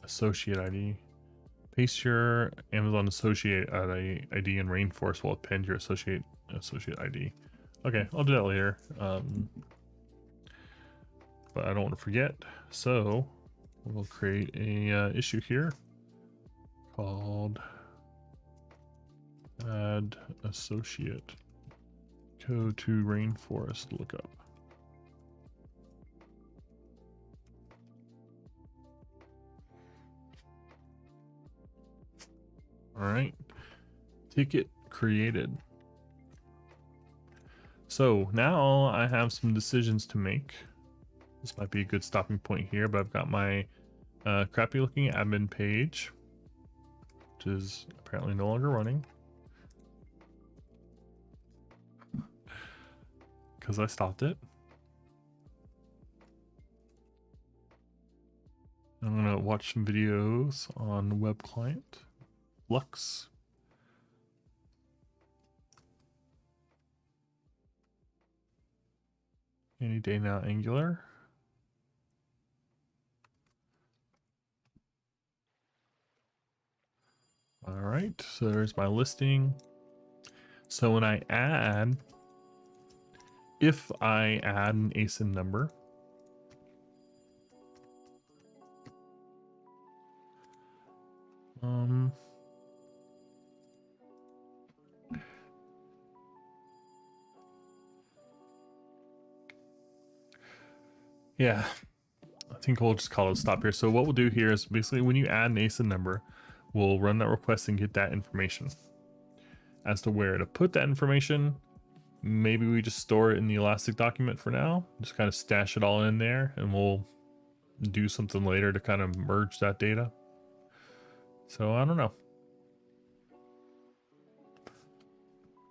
Speaker 1: Associate ID. Paste your Amazon associate ID in Rainforest will append your associate ID. Okay, I'll do that later. But I don't want to forget. So we'll create a issue here called add associate. Go to Rainforest lookup. All right, ticket created. So now I have some decisions to make. This might be a good stopping point here, but I've got my crappy looking admin page, which is apparently no longer running because I stopped it. I'm gonna watch some videos on web client, Flux. Any day now, Angular. All right, so there's my listing. So when I add, if I add an ASIN number, yeah, I think we'll just call it stop here. So what we'll do here is basically when you add an ASIN number, we'll run that request and get that information. As to where to put that information, maybe we just store it in the Elastic document for now, just kind of stash it all in there, and we'll do something later to kind of merge that data. So I don't know.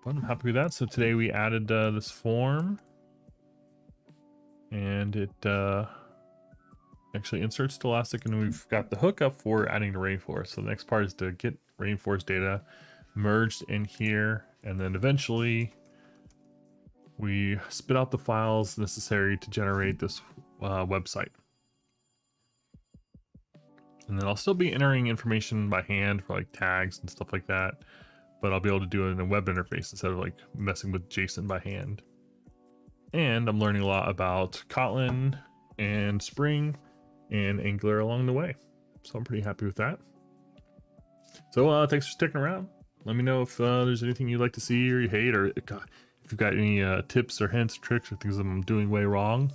Speaker 1: But I'm happy with that. So today we added this form, and it actually inserts to Elastic, and we've got the hookup for adding to Rainforest. So the next part is to get Rainforest data merged in here, and then eventually we spit out the files necessary to generate this website. And then I'll still be entering information by hand for like tags and stuff like that, but I'll be able to do it in a web interface instead of like messing with JSON by hand. And I'm learning a lot about Kotlin and Spring and Angular along the way. So I'm pretty happy with that. So thanks for sticking around. Let me know if there's anything you'd like to see or you hate, or if you've got any tips or hints, tricks, or things I'm doing way wrong.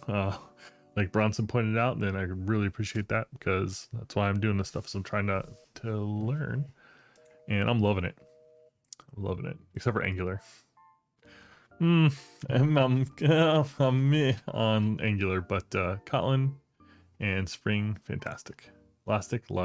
Speaker 1: Like Bronson pointed out, then I really appreciate that, because that's why I'm doing this stuff. So I'm trying to learn, and I'm loving it. I'm loving it, except for Angular. I'm meh on Angular, but Kotlin and Spring, fantastic. Elastic, love.